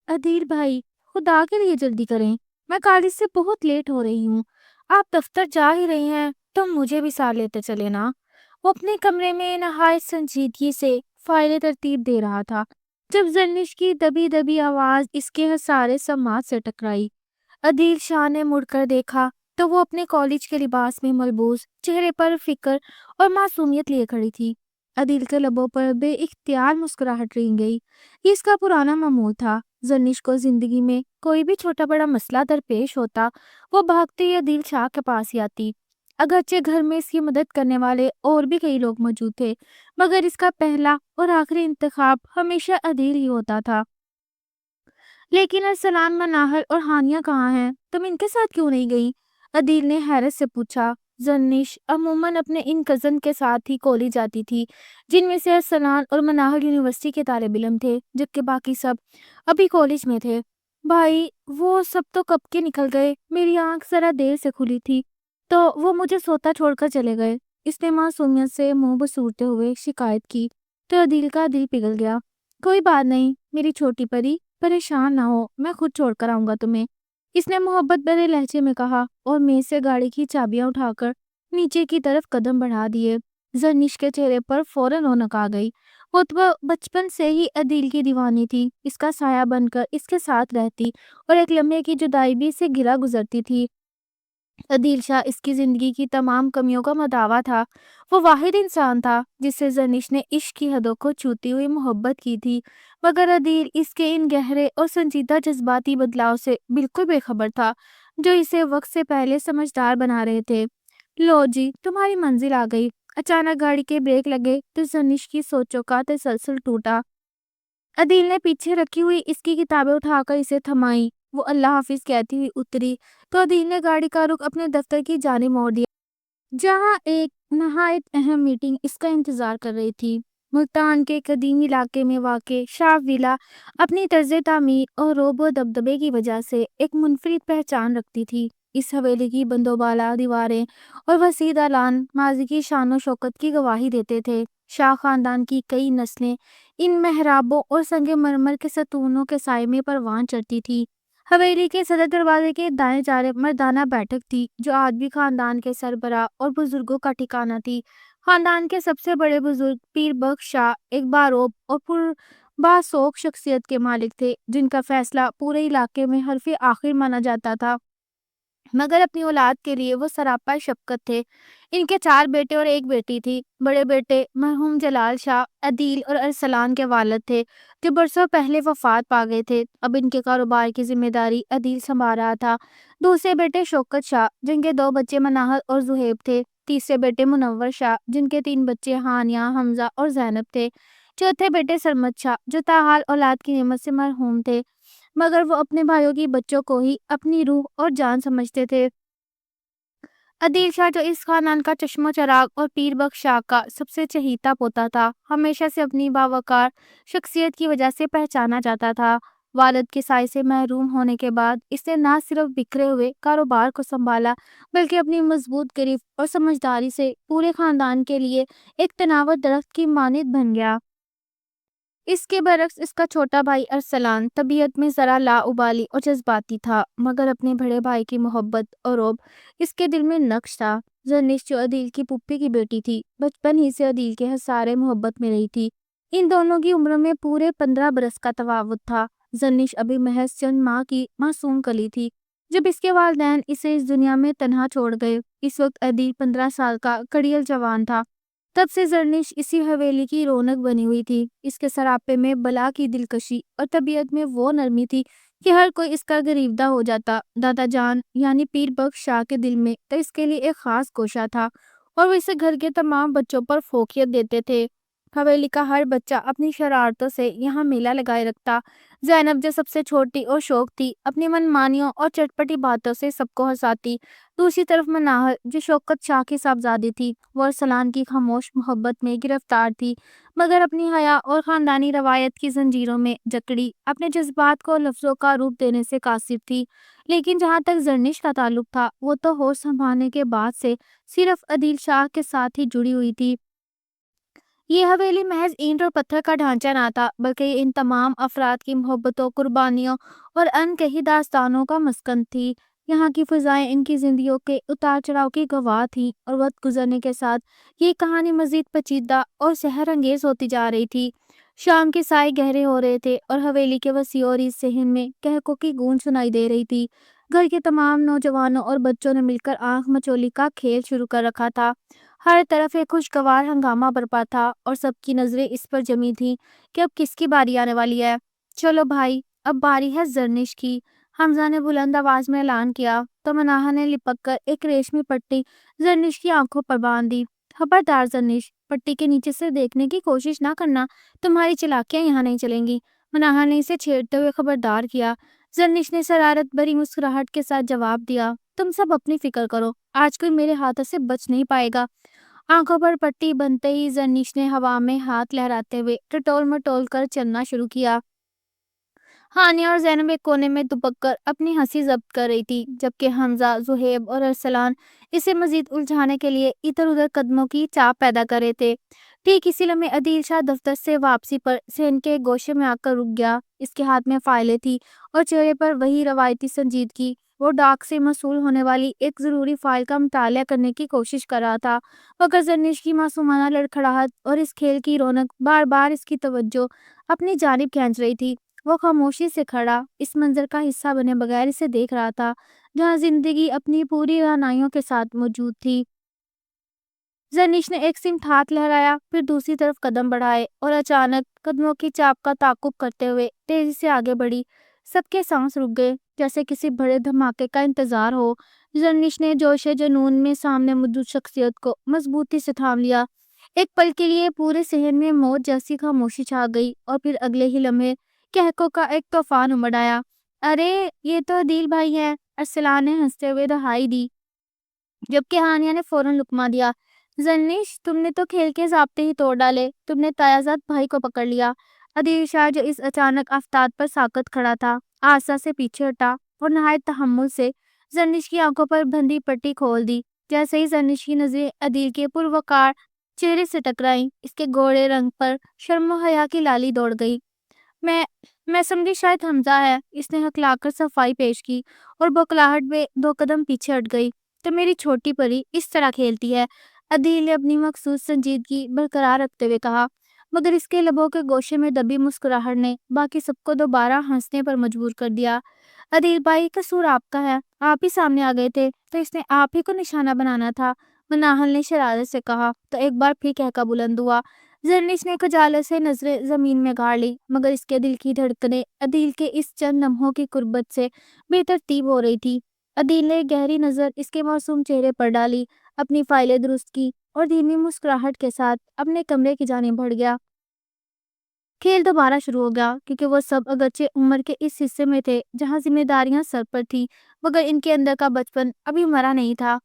عدیل بھائی، خدا کے لیے جلدی کریں، میں کالج سے بہت لیٹ ہو رہی ہوں۔ آپ دفتر جا ہی رہی ہیں تو مجھے بھی ساتھ لیتے چلے نا۔ وہ اپنے کمرے میں نہایت سنجیدگی سے فائلیں ترتیب دے رہا تھا جب زرنش کی دبی دبی آواز اس کے سارے سماعت سے ٹکرائی۔ عدیل شاہ نے مڑ کر دیکھا تو وہ اپنے کالج کے لباس میں ملبوس، چہرے پر فکر اور معصومیت لیے کھڑی تھی۔ عدیل کے لبوں پر بے اختیار مسکراہٹ رنگ گئی۔ یہ اس کا پرانا معمول تھا۔ زرنش کو زندگی میں کوئی بھی چھوٹا بڑا مسئلہ درپیش ہوتا، وہ بھاگتے ہی عدیل شاہ کے پاس ہی آتی۔ اگرچہ گھر میں اس کی مدد کرنے والے اور بھی کئی لوگ موجود تھے، مگر اس کا پہلا اور آخری انتخاب ہمیشہ عدیل ہی ہوتا تھا۔ لیکن ارسلان، مناہل اور ہانیہ کہاں ہیں؟ تم ان کے ساتھ کیوں نہیں گئی؟ عدیل نے حیرت سے پوچھا۔ زرنش عموماً اپنے ان کزن کے ساتھ ہی کالج جاتی تھی، جن میں سے ارسلان اور مناہل یونیورسٹی کے طالب علم تھے، جبکہ باقی سب ابھی کالج میں تھے۔ بھائی، وہ سب تو کب کے نکل گئے، میری آنکھ ذرا دیر سے کھلی تھی تو وہ مجھے سوتا چھوڑ کر چلے گئے، اس نے معصومیت سے منہ بسورتے ہوئے شکایت کی تو عدیل کا دل پگھل گیا۔ کوئی بات نہیں میری چھوٹی پری، پریشان نہ ہو، میں خود چھوڑ کر آؤں گا تمہیں، اس نے محبت بھرے لہجے میں کہا اور میز سے گاڑی کی چابیاں اٹھا کر نیچے کی طرف قدم بڑھا دیے۔ زرنش کے چہرے پر فوراً رونق آ گئی۔ وہ تو بچپن سے ہی عدیل کی دیوانی تھی، اس کا سایہ بن کر اس کے ساتھ رہتی اور ایک لمحے کی جدائی بھی اسے گرا گزرتی تھی۔ عدیل شاہ اس کی زندگی کی تمام کمیوں کا مداوا تھا۔ وہ واحد انسان تھا جس سے زرنش نے عشق کی حدوں کو چھوتی ہوئی محبت کی تھی، مگر عدیل اس کے ان گہرے اور سنجیدہ جذباتی بدلاؤ سے بالکل بے خبر تھا جو اسے وقت سے پہلے سمجھدار بنا رہے تھے۔ لو جی، تمہاری منزل آ گئی۔ اچانک گاڑی کے بریک لگے تو زرنش کی سوچوں کا تسلسل ٹوٹا۔ عدیل نے پیچھے رکھی ہوئی اس کی کتابیں اٹھا کر اسے تھمائی۔ وہ اللہ حافظ کہتی ہوئی اتری تو عدیل نے گاڑی کا رخ اپنے دفتر کی جانب موڑ دیا، جہاں ایک نہایت اہم میٹنگ اس کا انتظار کر رہی تھی۔ ملتان کے قدیم علاقے میں واقع شاہ ویلا اپنی طرز تعمیر اور رعب و دبدبے کی وجہ سے ایک منفرد پہچان رکھتی تھی۔ اس حویلی کی بندوبالا دیواریں اور وسیع دالان ماضی کی شان و شوکت کی گواہی دیتے تھے۔ شاہ خاندان کی کئی نسلیں ان محرابوں اور سنگ مرمر کے ستونوں کے سائے میں پروان چڑھتی تھی۔ حویلی کے صدر دروازے کے دائیں جانب مردانہ بیٹھک تھی جو آج بھی خاندان کے سربراہ اور بزرگوں کا ٹھکانہ تھی۔ خاندان کے سب سے بڑے بزرگ پیر بخش شاہ ایک باروب اور باسوق شخصیت کے مالک تھے جن کا فیصلہ پورے علاقے میں حرف آخر مانا جاتا تھا، مگر اپنی اولاد کے لیے وہ سراپا شفقت تھے۔ ان کے 4 بیٹے اور ایک بیٹی تھی۔ بڑے بیٹے مرحوم جلال شاہ عدیل اور ارسلان کے والد تھے جو برسوں پہلے وفات پا گئے تھے۔ اب ان کے کاروبار کی ذمہ داری عدیل سنبھال رہا تھا۔ دوسرے بیٹے شوکت شاہ جن کے 2 بچے مناہل اور زہیب تھے۔ تیسرے بیٹے منور شاہ جن کے 3 بچے ہانیہ، حمزہ اور زینب تھے۔ چوتھے بیٹے سرمد شاہ جو تاحال اولاد کی نعمت سے محروم تھے، مگر وہ اپنے بھائیوں کی بچوں کو ہی اپنی روح اور جان سمجھتے تھے۔ عدیل شاہ جو اس خاندان کا چشم و چراغ اور پیر بخش شاہ کا سب سے چہیتا پوتا تھا، ہمیشہ سے اپنی باوقار شخصیت کی وجہ سے پہچانا جاتا تھا۔ والد کے سائے سے محروم ہونے کے بعد اس نے نہ صرف بکھرے ہوئے کاروبار کو سنبھالا بلکہ اپنی مضبوط گرفت اور سمجھداری سے پورے خاندان کے لیے ایک تناور درخت کی مانند بن گیا۔ اس کے برعکس اس کا چھوٹا بھائی ارسلان طبیعت میں ذرا لاابالی اور جذباتی تھا، مگر اپنے بڑے بھائی کی محبت اور رعب اس کے دل میں نقش تھا۔ زرنش جو عدیل کی پھوپھی کی بیٹی تھی، بچپن ہی سے عدیل کے حصارے محبت میں رہی تھی۔ ان دونوں کی عمر میں پورے 15 برس کا تفاوت تھا۔ زرنش ابھی محض چند ماہ کی معصوم کلی تھی جب اس کے والدین اسے اس دنیا میں تنہا چھوڑ گئے۔ اس وقت عدیل 15 سال کا کڑیل جوان تھا۔ تب سے زرنش اسی حویلی کی رونق بنی ہوئی تھی۔ اس کے سراپے میں بلا کی دلکشی اور طبیعت میں وہ نرمی تھی کہ ہر کوئی اس کا گریبدہ ہو جاتا۔ دادا جان یعنی پیر بخش شاہ کے دل میں تو اس کے لیے ایک خاص گوشہ تھا اور وہ اسے گھر کے تمام بچوں پر فوقیت دیتے تھے۔ حویلی کا ہر بچہ اپنی شرارتوں سے یہاں میلہ لگائے رکھتا۔ زینب جو سب سے چھوٹی اور شوق تھی، اپنی منمانیوں اور چٹپٹی باتوں سے سب کو ہنساتی۔ دوسری طرف مناہل جو شوکت شاہ کی صاحبزادی تھی، وہ ارسلان کی خاموش محبت میں گرفتار تھی، مگر اپنی حیا اور خاندانی روایت کی زنجیروں میں جکڑی اپنے جذبات کو لفظوں کا روپ دینے سے قاصر تھی۔ لیکن جہاں تک زرنش کا تعلق تھا، وہ تو ہوش سنبھالنے کے بعد سے صرف عدیل شاہ کے ساتھ ہی جڑی ہوئی تھی۔ یہ حویلی محض اینٹ اور پتھر کا ڈھانچہ نہ تھا، بلکہ یہ ان تمام افراد کی محبتوں، قربانیوں اور انکہی داستانوں کا مسکن تھی۔ یہاں کی فضائیں ان کی زندگیوں کے اتار چڑھاؤ کی گواہ تھیں، اور وقت گزرنے کے ساتھ یہ کہانی مزید پیچیدہ اور سحر انگیز ہوتی جا رہی تھی۔ شام کے سائے گہرے ہو رہے تھے اور حویلی کے وسیع اور اس صحن میں کہکوں کی گونج سنائی دے رہی تھی۔ گھر کے تمام نوجوانوں اور بچوں نے مل کر آنکھ مچولی کا کھیل شروع کر رکھا تھا۔ ہر طرف ایک خوشگوار ہنگامہ برپا تھا اور سب کی نظریں اس پر جمی تھیں کہ اب کس کی باری آنے والی ہے۔ چلو بھائی، اب باری ہے زرنش کی، حمزہ نے بلند آواز میں اعلان کیا تو مناہا نے لپک کر ایک ریشمی پٹی زرنش کی آنکھوں پر باندھ دی۔ خبردار زرنش، پٹی کے نیچے سے دیکھنے کی کوشش نہ کرنا، تمہاری چالاکیاں یہاں نہیں چلیں گی، مناہا نے اسے چھیڑتے ہوئے خبردار کیا۔ زرنش نے شرارت بھری مسکراہٹ کے ساتھ جواب دیا، تم سب اپنی فکر کرو، آج کوئی میرے ہاتھوں سے بچ نہیں پائے گا۔ آنکھوں پر پٹی بندھتے ہی زرنش نے ہوا میں ہاتھ لہراتے ہوئے ٹٹول مٹول کر چلنا شروع کیا۔ ہانیہ اور زینب ایک کونے میں دبک کر اپنی ہنسی ضبط کر رہی تھی، جبکہ حمزہ، زہیب اور ارسلان اسے مزید الجھانے کے لیے ادھر ادھر قدموں کی چاپ پیدا کر رہے تھے۔ ٹھیک اسی لمحے عدیل شاہ دفتر سے واپسی پر صحن کے گوشے میں آ کر رک گیا۔ اس کے ہاتھ میں فائلیں تھی اور چہرے پر وہی روایتی سنجیدگی۔ وہ ڈاک سے موصول ہونے والی ایک ضروری فائل کا مطالعہ کرنے کی کوشش کر رہا تھا، مگر زرنش کی معصومانہ لڑکھڑاہٹ اور اس کھیل کی رونق بار بار اس کی توجہ اپنی جانب کھینچ رہی تھی۔ وہ خاموشی سے کھڑا، اس منظر کا حصہ بنے بغیر اسے دیکھ رہا تھا، جہاں زندگی اپنی پوری رعنائیوں کے ساتھ موجود تھی۔ زرنش نے ایک سمت ہاتھ لہرایا، پھر دوسری طرف قدم بڑھائے اور اچانک قدموں کی چاپ کا تعاقب کرتے ہوئے تیزی سے آگے بڑھی۔ سب کے سانس رک گئے، جیسے کسی بڑے دھماکے کا انتظار ہو۔ زرنش نے جوش جنون میں سامنے موجود شخصیت کو مضبوطی سے تھام لیا۔ ایک پل کے لیے پورے صحن میں موت جیسی خاموشی چھا گئی، اور پھر اگلے ہی لمحے کہکوں کا ایک طوفان امڑ آیا۔ ارے، یہ تو عدیل بھائی ہیں، ارسلان نے ہنستے ہوئے دہائی دی، جبکہ ہانیہ نے فوراً لقمہ دیا۔ زرنش، تم نے تو کھیل کے ضابطے ہی توڑ ڈالے، تم نے تایازاد بھائی کو پکڑ لیا۔ عدیل شاہ، جو اس اچانک افتاد پر ساکت کھڑا تھا، آہستہ سے پیچھے ہٹا اور نہایت تحمل سے زرنش کی آنکھوں پر بندھی پٹی کھول دی۔ جیسے ہی زرنش کی نظریں عدیل کے پروقار چہرے سے ٹکرائیں، اس کے گوڑے رنگ پر شرم و حیا کی لالی دوڑ گئی۔ میں سمجھی شاید حمزہ ہے، اس نے ہکلا کر صفائی پیش کی اور بوکھلاہٹ میں دو قدم پیچھے ہٹ گئی۔ تو میری چھوٹی پری اس طرح کھیلتی ہے، عدیل نے اپنی مخصوص سنجیدگی برقرار رکھتے ہوئے کہا، مگر اس کے لبوں کے گوشے میں دبی مسکراہٹ نے باقی سب کو دوبارہ ہنسنے پر مجبور کر دیا۔ عدیل بھائی، قصور آپ کا ہے، آپ ہی سامنے آ گئے تھے تو اس نے آپ ہی کو نشانہ بنانا تھا، مناہل نے شرارت سے کہا تو ایک بار پھر کہکا بلند ہوا۔ زرنش نے خجالت سے نظریں زمین میں گاڑ لی، مگر اس کے دل کی دھڑکنیں عدیل کے اس چند لمحوں کی قربت سے بے ترتیب ہو رہی تھی۔ عدیل نے گہری نظر اس کے معصوم چہرے پر ڈالی، اپنی فائلیں درست کی اور دھیمی مسکراہٹ کے ساتھ اپنے کمرے کی جانب بڑھ گیا۔ کھیل دوبارہ شروع ہو گیا، کیونکہ وہ سب اگرچہ عمر کے اس حصے میں تھے جہاں ذمہ داریاں سر پر تھی، مگر ان کے اندر کا بچپن ابھی مرا نہیں تھا۔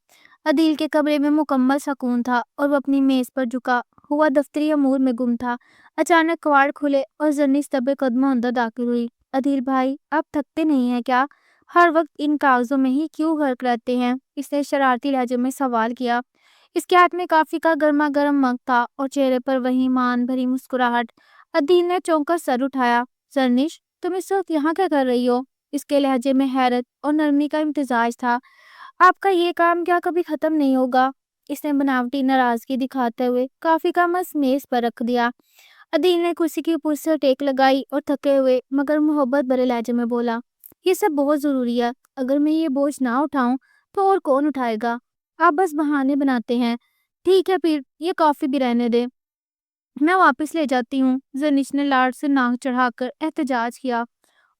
عدیل کے کمرے میں مکمل سکون تھا اور وہ اپنی میز پر جھکا ہوا دفتری امور میں گم تھا۔ اچانک کواڑ کھلے اور زرنش دبے قدموں اندر داخل ہوئی۔ عدیل بھائی، آپ تھکتے نہیں ہیں کیا؟ ہر وقت ان کاغذوں میں ہی کیوں غرق رہتے ہیں؟ اس نے شرارتی لہجے میں سوال کیا۔ اس کے ہاتھ میں کافی کا گرما گرم مگ تھا اور چہرے پر وہی مان بھری مسکراہٹ۔ عدیل نے چونک کر سر اٹھایا۔ زرنش، تم اس وقت یہاں کیا کر رہی ہو؟ اس کے لہجے میں حیرت اور نرمی کا امتزاج تھا۔ آپ کا یہ کام کیا کبھی ختم نہیں ہوگا؟ اس نے بناوٹی ناراضگی دکھاتے ہوئے کافی کا مس میز پر رکھ دیا۔ عدیل نے کرسی کی اوپر سے ٹیک لگائی اور تھکے ہوئے مگر محبت بھرے لہجے میں بولا، یہ سب بہت ضروری ہے، اگر میں یہ بوجھ نہ اٹھاؤں تو اور کون اٹھائے گا؟ آپ بس بہانے بناتے ہیں۔ ٹھیک ہے، پھر یہ کافی بھی رہنے دے، میں واپس لے جاتی ہوں۔ زرنش نے لاڑ سے ناک چڑھا کر احتجاج کیا۔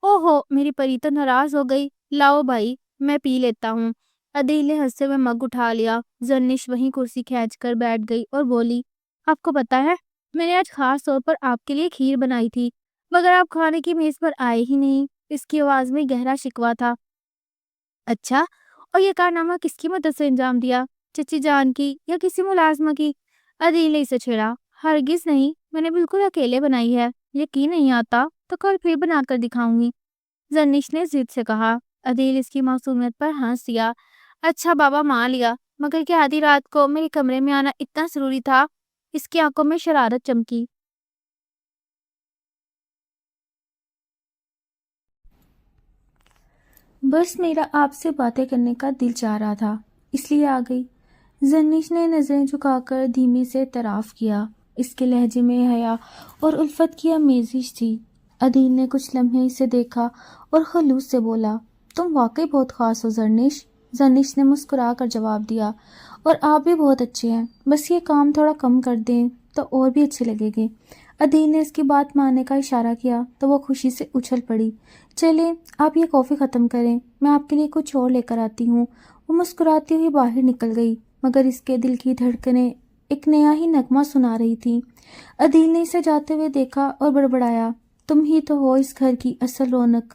اوہو، میری پری تو ناراض ہو گئی، لاؤ بھائی، میں پی لیتا ہوں۔ عدیل نے ہنستے ہوئے مگ اٹھا لیا۔ زرنش وہیں کرسی کھینچ کر بیٹھ گئی اور بولی، آپ کو پتا ہے، میں نے آج خاص طور پر آپ کے لیے کھیر بنائی تھی، مگر آپ کھانے کی میز پر آئے ہی نہیں۔ اس کی آواز میں گہرا شکوہ تھا۔ اچھا، اور یہ کارنامہ کس کی مدد سے انجام دیا؟ چچی جان کی یا کسی ملازمہ کی؟ عدیل نے اسے چھیڑا۔ ہرگز نہیں، میں نے بالکل اکیلے بنائی ہے، یقین نہیں آتا تو کل پھر بنا کر دکھاؤں گی، زرنش نے ضد سے کہا۔ عدیل اس کی معصومیت پر ہنس دیا۔ اچھا بابا، مان لیا، مگر کیا آدھی رات کو میرے کمرے میں آنا اتنا ضروری تھا؟ اس کی آنکھوں میں شرارت چمکی۔ بس میرا آپ سے باتیں کرنے کا دل چاہ رہا تھا، اس لیے آ گئی۔ زرنش نے نظریں جھکا کر دھیمے سے اعتراف کیا۔ اس کے لہجے میں حیا اور الفت کی آمیزش تھی۔ عدیل نے کچھ لمحے اسے دیکھا اور خلوص سے بولا، تم واقعی بہت خاص ہو زرنش۔ زرنش نے مسکرا کر جواب دیا، اور آپ بھی بہت اچھے ہیں، بس یہ کام تھوڑا کم کر دیں تو اور بھی اچھے لگیں گے۔ عدیل نے اس کی بات ماننے کا اشارہ کیا تو وہ خوشی سے اچھل پڑی۔ چلیں آپ یہ کافی ختم کریں، میں آپ کے لیے کچھ اور لے کر آتی ہوں۔ وہ مسکراتی ہوئی باہر نکل گئی، مگر اس کے دل کی دھڑکنیں ایک نیا ہی نغمہ سنا رہی تھیں۔ عدیل نے اسے جاتے ہوئے دیکھا اور بڑبڑایا، تم ہی تو ہو اس گھر کی اصل رونق۔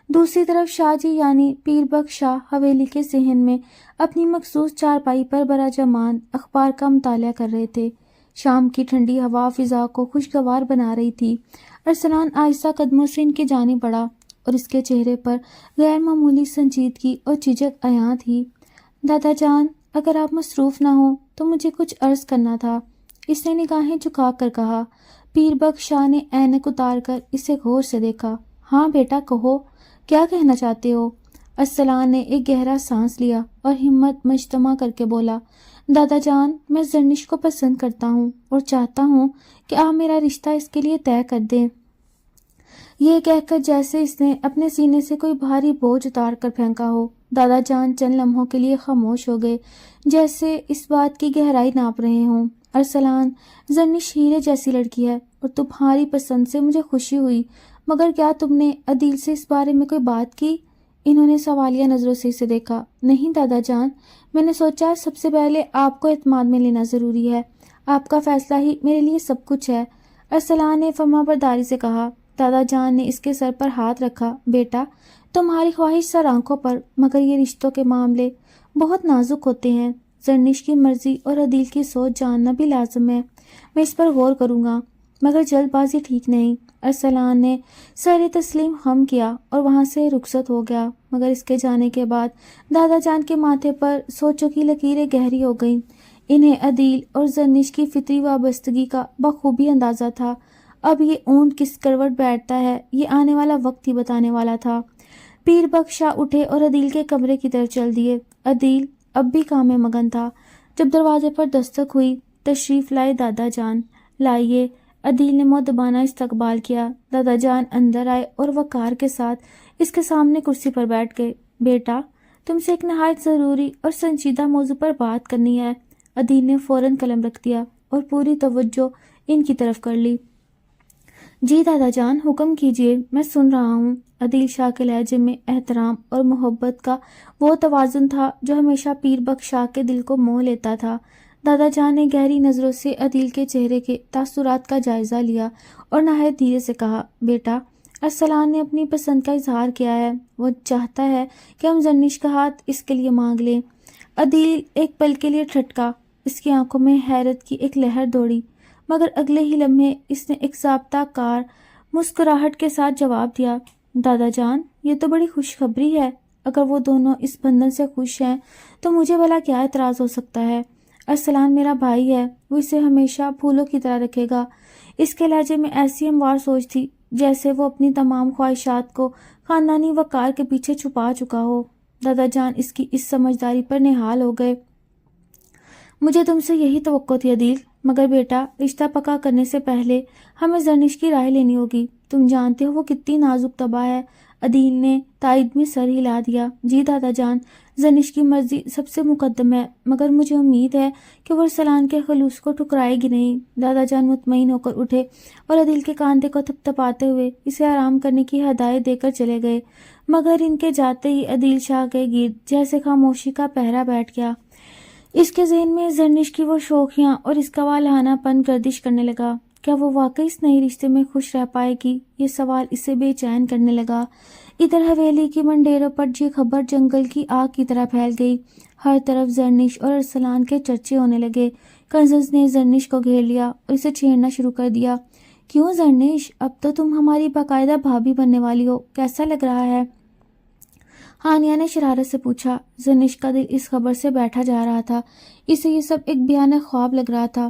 دوسری طرف شاہ جی یعنی پیر بخش شاہ حویلی کے صحن میں اپنی مخصوص چارپائی پر براجمان اخبار کا مطالعہ کر رہے تھے۔ شام کی ٹھنڈی ہوا فضا کو خوشگوار بنا رہی تھی۔ ارسلان آہستہ قدموں سے ان کی جانب بڑھا اور اس کے چہرے پر غیر معمولی سنجیدگی اور جھجک عیاں تھی۔ دادا جان، اگر آپ مصروف نہ ہوں تو مجھے کچھ عرض کرنا تھا، اس نے نگاہیں جھکا کر کہا۔ پیر بخش شاہ نے عینک اتار کر اسے غور سے دیکھا۔ ہاں بیٹا کہو، کیا کہنا چاہتے ہو؟ ارسلان نے ایک گہرا سانس لیا اور ہمت مجتمع کر کے بولا، دادا جان، میں زرنش کو پسند کرتا ہوں اور چاہتا ہوں کہ آپ میرا رشتہ اس کے لیے طے کر دیں۔ یہ کہہ کر جیسے اس نے اپنے سینے سے کوئی بھاری بوجھ اتار کر پھینکا ہو، دادا جان چند لمحوں کے لیے خاموش ہو گئے، جیسے اس بات کی گہرائی ناپ رہے ہوں۔ ارسلان، زرنش ہیرے جیسی لڑکی ہے اور تمہاری پسند سے مجھے خوشی ہوئی، مگر کیا تم نے عدیل سے اس بارے میں کوئی بات کی؟ انہوں نے سوالیہ نظروں سے اسے دیکھا۔ نہیں دادا جان، میں نے سوچا سب سے پہلے آپ کو اعتماد میں لینا ضروری ہے، آپ کا فیصلہ ہی میرے لیے سب کچھ ہے۔ ارسلان نے فرما برداری سے کہا۔ دادا جان نے اس کے سر پر ہاتھ رکھا۔ بیٹا، تمہاری خواہش سر آنکھوں پر، مگر یہ رشتوں کے معاملے بہت نازک ہوتے ہیں۔ زرنش کی مرضی اور عدیل کی سوچ جاننا بھی لازم ہے، میں اس پر غور کروں گا، مگر جلد بازی ٹھیک نہیں۔ ارسلان نے سر تسلیم خم کیا اور وہاں سے رخصت ہو گیا، مگر اس کے جانے کے بعد دادا جان کے ماتھے پر سوچوں کی لکیریں گہری ہو گئیں۔ انہیں عدیل اور زرنش کی فطری وابستگی کا بخوبی اندازہ تھا۔ اب یہ اونٹ کس کروٹ بیٹھتا ہے یہ آنے والا وقت ہی بتانے والا تھا۔ پیر بخش شاہ اٹھے اور عدیل کے کمرے کی طرف چل دیے۔ عدیل اب بھی کام میں مگن تھا۔ جب دروازے پر دستک ہوئی، تشریف لائے دادا جان۔ لائیے۔ عدیل نے مؤدبانہ استقبال کیا۔ دادا جان اندر آئے اور وقار کے ساتھ اس کے سامنے کرسی پر بیٹھ گئے۔ بیٹا، تم سے ایک نہایت ضروری اور سنجیدہ موضوع پر بات کرنی ہے۔ عدیل نے فوراً قلم رکھ دیا اور پوری توجہ ان کی طرف کر لی۔ جی دادا جان، حکم کیجیے، میں سن رہا ہوں۔ عدیل شاہ کے لہجے میں احترام اور محبت کا وہ توازن تھا جو ہمیشہ پیر بخش شاہ کے دل کو موہ لیتا تھا۔ دادا جان نے گہری نظروں سے عدیل کے چہرے کے تاثرات کا جائزہ لیا اور نہایت دھیرے سے کہا، بیٹا، ارسلان نے اپنی پسند کا اظہار کیا ہے، وہ چاہتا ہے کہ ہم زرنش کا ہاتھ اس کے لیے مانگ لیں۔ عدیل ایک پل کے لیے ٹھٹکا، اس کی آنکھوں میں حیرت کی ایک لہر دوڑی، مگر اگلے ہی لمحے اس نے ایک ضابطہ کار مسکراہٹ کے ساتھ جواب دیا، دادا جان، یہ تو بڑی خوشخبری ہے۔ اگر وہ دونوں اس بندھن سے خوش ہیں تو مجھے بھلا کیا اعتراض ہو سکتا ہے؟ ارسلان میرا بھائی ہے، وہ اسے ہمیشہ پھولوں کی طرح رکھے گا۔ اس کے لہجے میں ایسی ہموار سوچ تھی جیسے وہ اپنی تمام خواہشات کو خاندانی وقار کے پیچھے چھپا چکا ہو۔ دادا جان اس کی اس سمجھداری پر نہال ہو گئے۔ مجھے تم سے یہی توقع تھی عدیل، مگر بیٹا، رشتہ پکا کرنے سے پہلے ہمیں زرنش کی رائے لینی ہوگی۔ تم جانتے ہو وہ کتنی نازک طبع ہے۔ عدیل نے تائید میں سر ہلا دیا۔ جی دادا جان، زرنش کی مرضی سب سے مقدم ہے، مگر مجھے امید ہے کہ وہ ارسلان کے خلوص کو ٹھکرائے گی نہیں۔ دادا جان مطمئن ہو کر اٹھے اور عدیل کے کاندھے کو تھپ تھپاتے ہوئے اسے آرام کرنے کی ہدایت دے کر چلے گئے، مگر ان کے جاتے ہی عدیل شاہ کے گرد جیسے خاموشی کا پہرا بیٹھ گیا۔ اس کے ذہن میں زرنش کی وہ شوخیاں اور اس کا والہانہ پن گردش کرنے لگا۔ کیا وہ واقعی اس نئی رشتے میں خوش رہ پائے گی؟ یہ سوال اسے بے چین کرنے لگا۔ ادھر حویلی کی منڈیروں پر یہ خبر جنگل کی آگ کی طرح پھیل گئی۔ ہر طرف زرنش اور ارسلان کے چرچے ہونے لگے۔ کنزز نے زرنش کو گھیر لیا اور اسے چھیڑنا شروع کر دیا۔ کیوں زرنش، اب تو تم ہماری باقاعدہ بھابھی بننے والی ہو، کیسا لگ رہا ہے؟ ہانیہ نے شرارت سے پوچھا۔ زرنش کا دل اس خبر سے بیٹھا جا رہا تھا، اسے یہ سب ایک بھیانک خواب لگ رہا تھا۔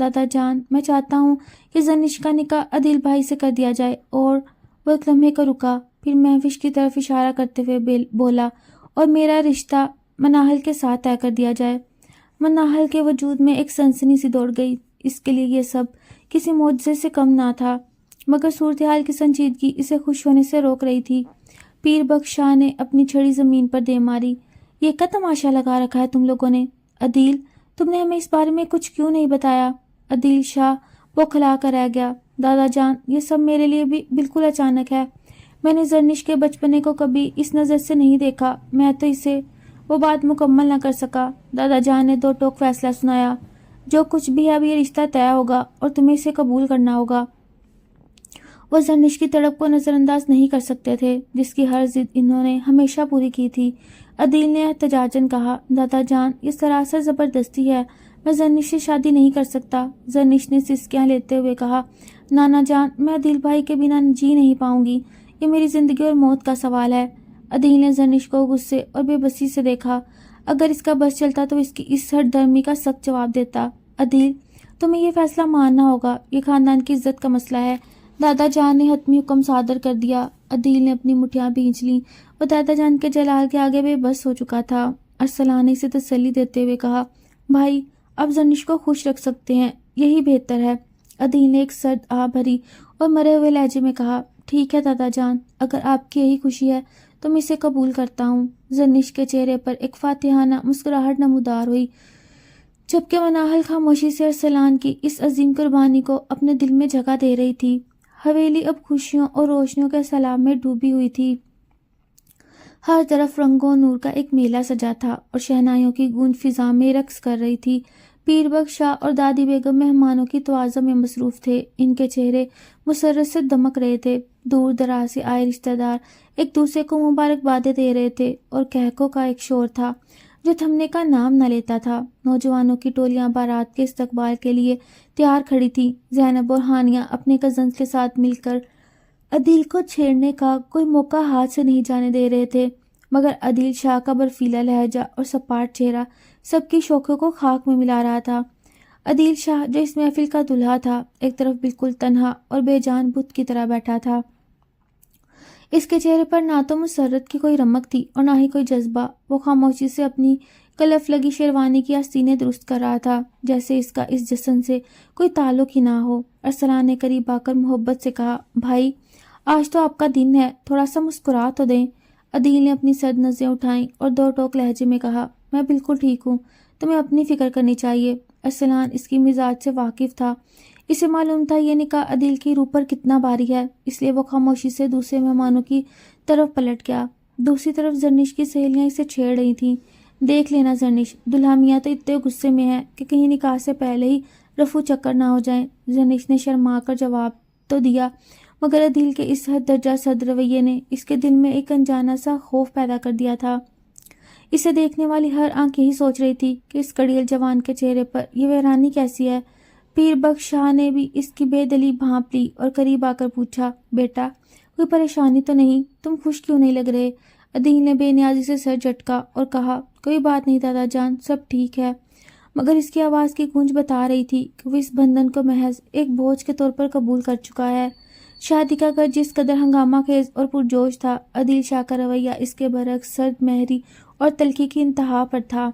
دادا جان، میں چاہتا ہوں کہ زنش کا نکاح عدیل بھائی سے کر دیا جائے۔ اور وہ ایک لمحے کو رکا، پھر مہوش کی طرف اشارہ کرتے ہوئے بولا، اور میرا رشتہ مناہل کے ساتھ طے کر دیا جائے۔ مناہل کے وجود میں ایک سنسنی سی دوڑ گئی۔ اس کے لیے یہ سب کسی معجزے سے کم نہ تھا، مگر صورتحال کی سنجیدگی اسے خوش ہونے سے روک رہی تھی۔ پیر بخش شاہ نے اپنی چھڑی زمین پر دے ماری۔ یہ کیا تماشا لگا رکھا ہے تم لوگوں نے؟ عدیل، تم نے ہمیں اس بارے میں کچھ کیوں نہیں بتایا؟ عدیل شاہ بوکھلا کر رہ گیا۔ دادا جان، یہ سب میرے لیے بھی بالکل اچانک ہے۔ میں نے زرنش کے بچپنے کو کبھی اس نظر سے نہیں دیکھا، میں تو اسے وہ بات مکمل نہ کر سکا۔ دادا جان نے دو ٹوک فیصلہ سنایا، جو کچھ بھی ہے اب یہ رشتہ طے ہوگا اور تمہیں اسے قبول کرنا ہوگا۔ وہ زرنش کی تڑپ کو نظر انداز نہیں کر سکتے تھے، جس کی ہر ضد انہوں نے ہمیشہ پوری کی تھی۔ عدیل نے احتجاجاً کہا، دادا جان، یہ سراسر زبردستی ہے، میں زرنش سے شادی نہیں کر سکتا۔ زرنش نے سسکیاں لیتے ہوئے کہا، نانا جان، میں عدیل بھائی کے بنا جی نہیں پاؤں گی، یہ میری زندگی اور موت کا سوال ہے۔ عدیل نے زرنش کو غصے اور بے بسی سے دیکھا۔ اگر اس کا بس چلتا تو اس کی اس ہٹ درمی کا سخت جواب دیتا۔ عدیل، تمہیں یہ فیصلہ ماننا ہوگا، یہ خاندان کی عزت کا مسئلہ ہے۔ دادا جان نے حتمی حکم صادر کر دیا۔ عدیل نے اپنی مٹھیاں بھینچ لیں۔ وہ دادا جان کے جلال کے آگے بے بس ہو چکا تھا۔ ارسلان نے اسے تسلی دیتے ہوئے کہا، بھائی، اب زرنش کو خوش رکھ سکتے ہیں، یہی بہتر ہے۔ عدیل نے ایک سرد آہ بھری اور مرے ہوئے لہجے میں کہا، ٹھیک ہے دادا جان، اگر آپ کی یہی خوشی ہے تو میں اسے قبول کرتا ہوں۔ زرنش کے چہرے پر ایک فاتحانہ مسکراہٹ نمودار ہوئی، جبکہ مناہل خاموشی سے ارسلان کی اس عظیم قربانی کو اپنے دل میں جگہ دے رہی تھی۔ حویلی اب خوشیوں اور روشنیوں کے سیلاب میں ڈوبی ہوئی تھی۔ ہر طرف رنگوں و نور کا ایک میلہ سجا تھا اور شہنائیوں کی گونج فضا میں رقص کر رہی تھی۔ پیر بخش شاہ اور دادی بیگم مہمانوں کی توازہ میں مصروف تھے۔ ان کے چہرے مسرت سے دمک رہے تھے۔ دور دراز سے آئے رشتہ دار ایک دوسرے کو مبارکبادیں دے رہے تھے اور قہقہوں کا ایک شور تھا جو تھمنے کا نام نہ لیتا تھا۔ نوجوانوں کی ٹولیاں بارات کے استقبال کے لیے تیار کھڑی تھیں۔ زینب اور ہانیہ اپنے کزنز کے ساتھ مل کر عدیل کو چھیڑنے کا کوئی موقع ہاتھ سے نہیں جانے دے رہے تھے، مگر عدیل شاہ کا برفیلا لہجہ اور سپاٹ چہرہ سب کی شوخیوں کو خاک میں ملا رہا تھا۔ عدیل شاہ، جو اس محفل کا دلہا تھا، ایک طرف بالکل تنہا اور بے جان بت کی طرح بیٹھا تھا۔ اس کے چہرے پر نہ تو مسرت کی کوئی رمق تھی اور نہ ہی کوئی جذبہ۔ وہ خاموشی سے اپنی کلف لگی شیروانی کی آستینیں درست کر رہا تھا، جیسے اس کا اس جشن سے کوئی تعلق ہی نہ ہو۔ ارسلان نے قریب آ کر محبت سے کہا، بھائی، آج تو آپ کا دن ہے، تھوڑا سا مسکرا تو دیں۔ عدیل نے اپنی سرد نظریں اٹھائیں اور دو ٹوک لہجے میں کہا، میں بالکل ٹھیک ہوں، تمہیں اپنی فکر کرنی چاہیے۔ ارسلان اس کی مزاج سے واقف تھا۔ اسے معلوم تھا یہ نکاح عدیل کی روح پر کتنا باری ہے، اس لیے وہ خاموشی سے دوسرے مہمانوں کی طرف پلٹ گیا۔ دوسری طرف زرنش کی سہیلیاں اسے چھیڑ رہی تھیں۔ دیکھ لینا زرنش، دلہا میاں تو اتنے غصے میں ہے کہ کہیں نکاح سے پہلے ہی رفو چکر نہ ہو جائیں۔ زرنش نے شرما کر جواب تو دیا، مگر عدیل کے اس حد درجہ سرد رویے نے اس کے دل میں ایک انجانا سا خوف پیدا کر دیا تھا۔ اسے دیکھنے والی ہر آنکھ یہی سوچ رہی تھی کہ اس کڑیل جوان کے چہرے پر یہ ویرانی کیسی ہے۔ پیر بخش شاہ نے بھی اس کی بے دلی بھانپ لی اور قریب آ کر پوچھا، بیٹا، کوئی پریشانی تو نہیں؟ تم خوش کیوں نہیں لگ رہے؟ عدیل نے بے نیازی سے سر جھٹکا اور کہا، کوئی بات نہیں دادا جان، سب ٹھیک ہے۔ مگر اس کی آواز کی گونج بتا رہی تھی کہ وہ اس بندھن کو محض ایک بوجھ کے طور پر قبول کر چکا ہے۔ شادی کا گھر جس قدر ہنگامہ خیز اور پرجوش تھا، عدیل شاہ کا رویہ اس کے برعکس سرد مہری اور تلخی کی انتہا پر تھا۔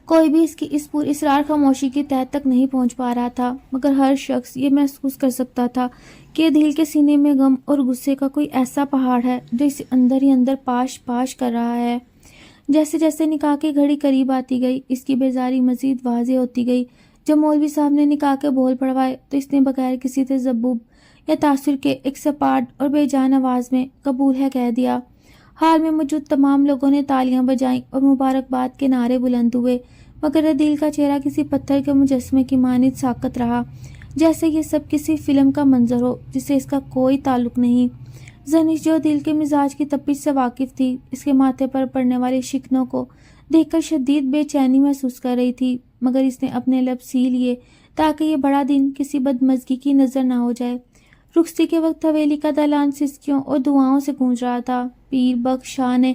کوئی بھی اس کی اس پر اسرار خاموشی کی تہہ تک نہیں پہنچ پا رہا تھا، مگر ہر شخص یہ محسوس کر سکتا تھا کہ عدیل کے سینے میں غم اور غصے کا کوئی ایسا پہاڑ ہے جو اسے اندر ہی اندر پاش پاش کر رہا ہے۔ جیسے جیسے نکاح کی گھڑی قریب آتی گئی، اس کی بیزاری مزید واضح ہوتی گئی۔ جب مولوی صاحب نے نکاح کے بول پڑھوائے تو اس نے بغیر کسی تذبذب یا تاثر کے ایک سپاٹ اور بے جان آواز میں قبول ہے کہہ دیا۔ حال میں موجود تمام لوگوں نے تالیاں بجائیں اور مبارکباد کے نعرے بلند ہوئے، مگر عدیل کا چہرہ کسی پتھر کے مجسمے کی مانند ساکت رہا، جیسے یہ سب کسی فلم کا منظر ہو جس سے اس کا کوئی تعلق نہیں۔ زرنش، جو عدیل کے مزاج کی تپش سے واقف تھی، اس کے ماتھے پر پڑنے والے شکنوں کو دیکھ کر شدید بے چینی محسوس کر رہی تھی، مگر اس نے اپنے لب سی لیے تاکہ یہ بڑا دن کسی بدمزگی کی نظر نہ ہو جائے۔ رخصتی کے وقت حویلی کا دالان سسکیوں اور دعاؤں سے گونج رہا تھا۔ پیر بخش شاہ نے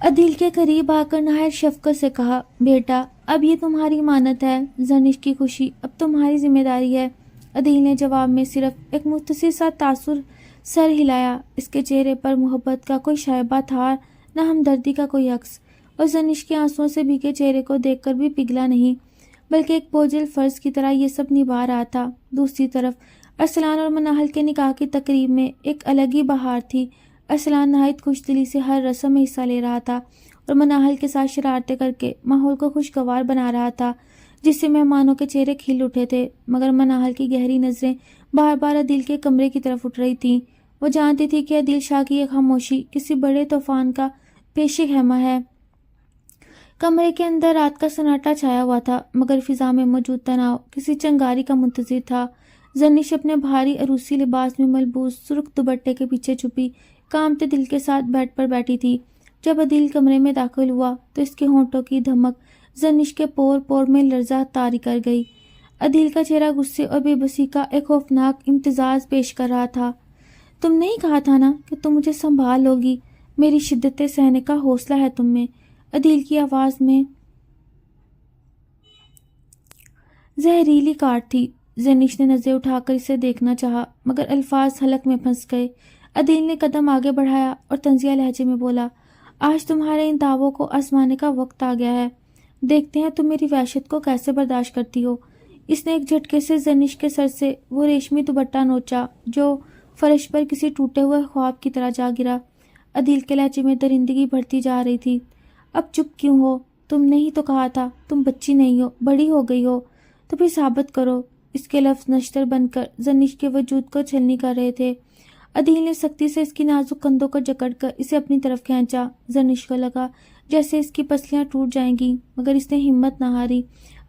عدیل کے قریب آ کر نہایت شفقت سے کہا، بیٹا، اب یہ تمہاری امانت ہے، زرنش کی خوشی اب تمہاری ذمہ داری ہے۔ عدیل نے جواب میں صرف ایک مختصر سا تاثر سر ہلایا۔ اس کے چہرے پر محبت کا کوئی شائبہ تھا، نہ ہمدردی کا کوئی عکس، اور زرنش کے آنسوؤں سے بھیگے چہرے کو دیکھ کر بھی پگھلا نہیں، بلکہ ایک بوجھل فرض کی طرح یہ سب نبھا رہا تھا۔ دوسری طرف ارسلان اور مناہل کے نکاح کی تقریب میں ایک الگ ہی بہار تھی۔ ارسلان نہایت خوش دلی سے ہر رسم میں حصہ لے رہا تھا اور مناہل کے ساتھ شرارتیں کر کے ماحول کو خوشگوار بنا رہا تھا، جس سے مہمانوں کے چہرے کھل اٹھے تھے، مگر مناہل کی گہری نظریں بار بار عدیل کے کمرے کی طرف اٹھ رہی تھیں۔ وہ جانتی تھی کہ عدیل شاہ کی یہ خاموشی کسی بڑے طوفان کا پیش خیمہ ہے۔ کمرے کے اندر رات کا سناٹا چھایا ہوا تھا، مگر فضا میں موجود تناؤ کسی چنگاری کا منتظر تھا۔ زرنش اپنے بھاری عروسی لباس میں ملبوس سرخ دوپٹے کے پیچھے چھپی کامتے دل کے ساتھ بیڈ پر بیٹھی تھی۔ جب عدیل کمرے میں داخل ہوا تو اس کے ہونٹوں کی دھمک زرنش کے پور پور میں لرزہ طاری کر گئی۔ عدیل کا چہرہ غصے اور بے بسی کا ایک خوفناک امتزاج پیش کر رہا تھا۔ تم نہیں کہا تھا نا کہ تم مجھے سنبھال لوگی؟ میری شدتیں سہنے کا حوصلہ ہے تم میں۔ عدیل کی آواز میں زہریلی کاٹ تھی۔ زرنش نے نظریں اٹھا کر اسے دیکھنا چاہا، مگر الفاظ حلق میں پھنس گئے۔ عدیل نے قدم آگے بڑھایا اور طنزیہ لہجے میں بولا، آج تمہارے ان دعووں کو آزمانے کا وقت آ گیا ہے، دیکھتے ہیں تم میری وحشت کو کیسے برداشت کرتی ہو۔ اس نے ایک جھٹکے سے زرنش کے سر سے وہ ریشمی دوپٹہ نوچا جو فرش پر کسی ٹوٹے ہوئے خواب کی طرح جا گرا۔ عدیل کے لہجے میں درندگی بڑھتی جا رہی تھی۔ اب چپ کیوں ہو؟ تم نے ہی تو کہا تھا تم بچی نہیں ہو، بڑی ہو گئی ہو، تو پھر ثابت کرو۔ اس کے لفظ نشتر بن کر زرنش کے وجود کو چھلنی کر رہے تھے۔ عدیل نے سختی سے اس کی نازک کندھوں کو جکڑ کر اسے اپنی طرف کھینچا۔ زرنش کو لگا جیسے اس کی پسلیاں ٹوٹ جائیں گی، مگر اس نے ہمت نہ ہاری۔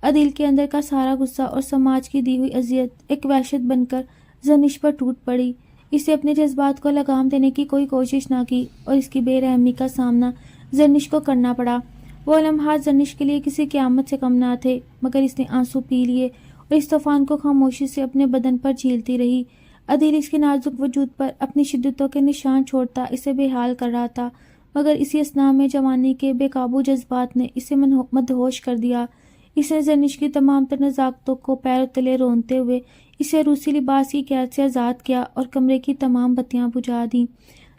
عدیل کے اندر کا سارا غصہ اور سماج کی دی ہوئی اذیت ایک وحشت بن کر زرنش پر ٹوٹ پڑی۔ اسے اپنے جذبات کو لگام دینے کی کوئی کوشش نہ کی اور اس کی بے رحمی کا سامنا زرنش کو کرنا پڑا۔ وہ لمحات زرنش کے لیے کسی قیامت سے کم نہ تھے، مگر اس نے آنسو پی لیے اور اس طوفان کو خاموشی سے اپنے بدن پر جھیلتی رہی۔ عدیل اس کے نازک وجود پر اپنی شدتوں کے نشان چھوڑتا اسے بے حال کر رہا تھا، مگر اسی اثناء میں جوانی کے بے قابو جذبات نے اسے مدہوش کر دیا۔ اس نے زرنش کی تمام تر نزاکتوں کو پیروں تلے رونتے ہوئے اسے روسی لباس کی قید سے آزاد کیا اور کمرے کی تمام بتیاں بجھا دیں۔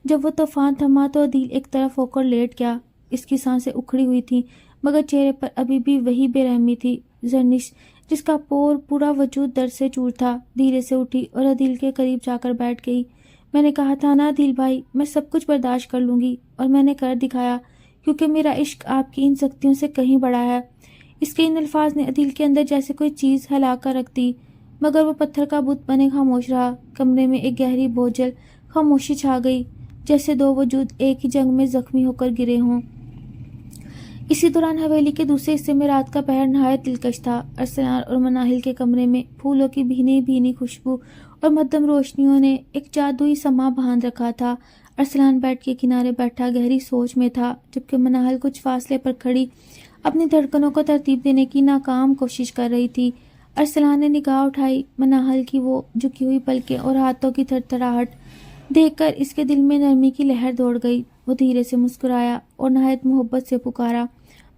جب وہ طوفان تھما تو عدیل ایک طرف ہو کر لیٹ گیا۔ اس کی سانسیں اکھڑی ہوئی تھیں، مگر چہرے پر ابھی بھی وہی بے رحمی تھی۔ زرنش، جس کا پورا وجود درد سے چور تھا، دھیرے سے اٹھی اور عدیل کے قریب جا کر بیٹھ گئی۔ میں نے کہا تھا نا عدیل بھائی، میں سب کچھ برداشت کر لوں گی، اور میں نے کر دکھایا، کیونکہ میرا عشق آپ کی ان سختیوں سے کہیں بڑا ہے۔ اس کے ان الفاظ نے عدیل کے اندر جیسے کوئی چیز ہلا کر رکھ دی، مگر وہ پتھر کا بت بنے خاموش رہا۔ کمرے میں ایک گہری بوجھل خاموشی چھا گئی، جیسے دو وجود ایک ہی جنگ میں زخمی ہو کر گرے ہوں۔ اسی دوران حویلی کے دوسرے حصے میں رات کا پہر نہایت دلکش تھا۔ ارسلان اور مناہل کے کمرے میں پھولوں کی بھینی بھینی خوشبو اور مدھم روشنیوں نے ایک جادوئی سما باندھ رکھا تھا۔ ارسلان بیڈ کے کنارے بیٹھا گہری سوچ میں تھا، جبکہ مناہل کچھ فاصلے پر کھڑی اپنی دھڑکنوں کو ترتیب دینے کی ناکام کوشش کر رہی تھی۔ ارسلان نے نگاہ اٹھائی۔ مناہل کی وہ جھکی ہوئی پلکیں اور ہاتھوں کی تھرتھراہٹ دیکھ کر اس کے دل میں نرمی کی لہر دوڑ گئی۔ وہ دھیرے سے مسکرایا اور نہایت محبت سے پکارا،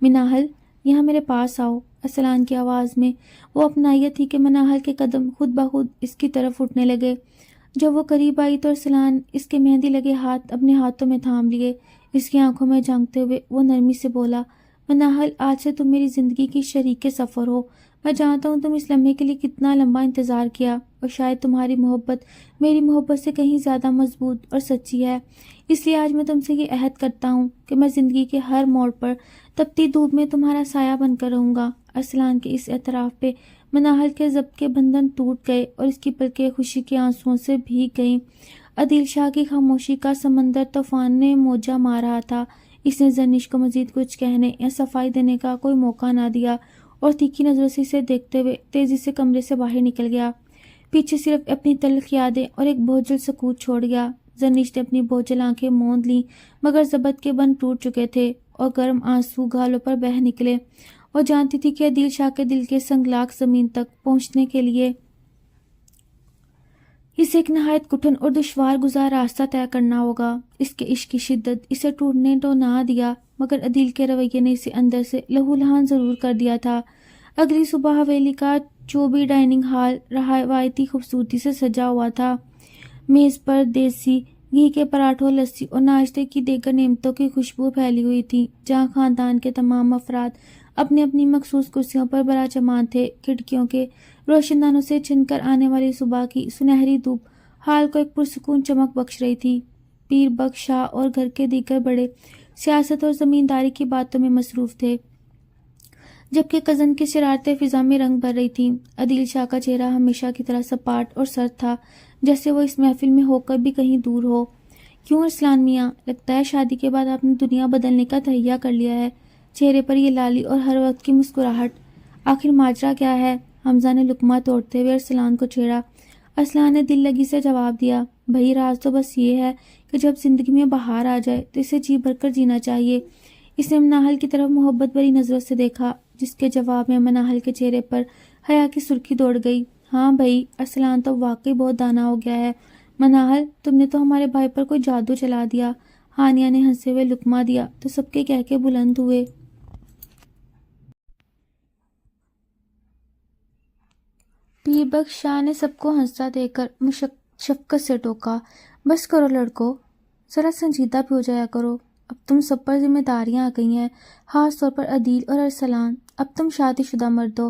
مناہل، یہاں میرے پاس آؤ۔ ارسلان کی آواز میں وہ اپنائیت تھی کہ مناہل کے قدم خود بخود اس کی طرف اٹھنے لگے۔ جب وہ قریب آئی تو ارسلان اس کے مہندی لگے ہاتھ اپنے ہاتھوں میں تھام لیے۔ اس کی آنکھوں میں جھانکتے ہوئے وہ نرمی سے بولا، مناہل، آج سے تم میری زندگی کی شریک سفر ہو۔ میں جانتا ہوں تم اس لمحے کے لیے کتنا لمبا انتظار کیا، اور شاید تمہاری محبت میری محبت سے کہیں زیادہ مضبوط اور سچی ہے۔ اس لیے آج میں تم سے یہ عہد کرتا ہوں کہ میں زندگی کے ہر موڑ پر تپتی دھوپ میں تمہارا سایہ بن کر رہوں گا۔ ارسلان کے اس اعتراف پہ مناہل کے ضبط کے بندھن ٹوٹ گئے اور اس کی پلکیں خوشی کے آنسوؤں سے بھیگ گئیں۔ عدیل شاہ کی خاموشی کا سمندر طوفان نے موجہ مار رہا تھا۔ اس نے زرنش کو مزید کچھ کہنے یا صفائی دینے کا کوئی موقع نہ دیا اور تیکھی نظروں سے اسے دیکھتے ہوئے تیزی سے کمرے سے باہر نکل گیا۔ پیچھے صرف اپنی تلخ یادیں اور ایک بوجھل سکوت چھوڑ گیا۔ زرنش نے اپنی بوجھل آنکھیں موند لیں، مگر ضبط کے بند ٹوٹ چکے تھے اور گرم آنسو گالوں پر بہہ نکلے۔ وہ جانتی تھی کہ عدیل شاہ کے دل کے سنگلاخ زمین تک پہنچنے کے لیے اسے ایک نہایت کٹھن اور دشوار گزار راستہ طے کرنا ہوگا۔ اس کے عشق کی شدت اسے ٹوٹنے تو نہ دیا، مگر عدیل کے رویے نے اسے اندر سے لہو لہان ضرور کر دیا تھا۔ اگلی صبح حویلی کا چوبی ڈائننگ ہال روایتی خوبصورتی سے سجا ہوا تھا۔ میز پر دیسی گھی کے پراٹھوں، لسی اور ناشتے کی دیگر نعمتوں کی خوشبو پھیلی ہوئی تھی، جہاں خاندان کے تمام افراد اپنی اپنی مخصوص کرسیوں پر براجمان تھے۔ کھڑکیوں کے روشن دانوں سے چھن کر آنے والی صبح کی سنہری دھوپ حال کو ایک پرسکون چمک بخش رہی تھی۔ پیر بخش شاہ اور گھر کے دیگر بڑے سیاست اور زمینداری کی باتوں میں مصروف تھے، جبکہ کزن کی شرارتیں فضا میں رنگ بھر رہی تھیں۔ عدیل شاہ کا چہرہ ہمیشہ کی طرح سپاٹ اور سرد تھا، جیسے وہ اس محفل میں ہو کر بھی کہیں دور ہو۔ کیوں ارسلان میاں، لگتا ہے شادی کے بعد آپ نے دنیا بدلنے کا تہیہ کر لیا ہے۔ چہرے پر یہ لالی اور ہر وقت کی مسکراہٹ، آخر ماجرا کیا ہے؟ حمزہ نے لقمہ توڑتے ہوئے ارسلان کو چھیڑا۔ ارسلان نے دل لگی سے جواب دیا، بھائی راز تو بس یہ ہے کہ جب زندگی میں بہار آ جائے تو اسے جی بھر کر جینا چاہیے۔ اس نے مناہل کی طرف محبت بھری نظروں سے دیکھا، جس کے جواب میں مناہل کے چہرے پر حیا کی سرخی دوڑ گئی۔ ہاں بھائی، ارسلان تو واقعی بہت دانا ہو گیا ہے۔ مناہل، تم نے تو ہمارے بھائی پر کوئی جادو چلا دیا۔ ہانیہ نے ہنسے ہوئے لقمہ دیا تو سب کے کہکے بلند ہوئے۔ پیر بخش شاہ نے سب کو ہنستا دیکھ کر شفقت سے ٹوکا، بس کرو لڑکو، ذرا سنجیدہ بھی ہو جایا کرو۔ اب تم سب پر ذمہ داریاں آ گئی ہیں، خاص طور پر عدیل اور ارسلان۔ اب تم شادی شدہ مرد ہو۔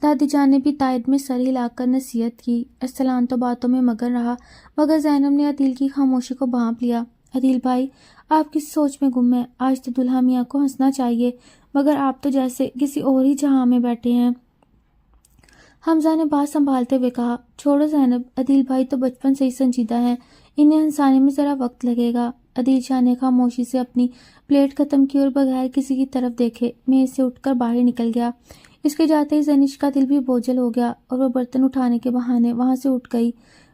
دادی جان نے بھی تائید میں سر ہلا کر نصیحت کی۔ ارسلان تو باتوں میں مگن رہا، مگر زینب نے عدیل کی خاموشی کو بھانپ لیا۔ عدیل بھائی، آپ کس سوچ میں گم ہیں؟ آج تو دلہا میاں کو ہنسنا چاہیے، مگر آپ تو جیسے کسی اور ہی جہاں میں بیٹھے ہیں۔ حمزہ نے بات سنبھالتے ہوئے کہا، چھوڑو زینب، عدیل بھائی تو بچپن سے ہی سنجیدہ ہیں، انہیں ہنسانے میں ذرا وقت لگے گا۔ عدیل شاہ نے خاموشی سے اپنی پلیٹ ختم کی اور بغیر کسی کی طرف دیکھے میز سے اٹھ کر باہر نکل گیا۔ اس کے جاتے ہی زنش کا دل بھی بوجھل ہو گیا اور وہ برتن اٹھانے کے بہانے وہاں سے اٹھ گئی۔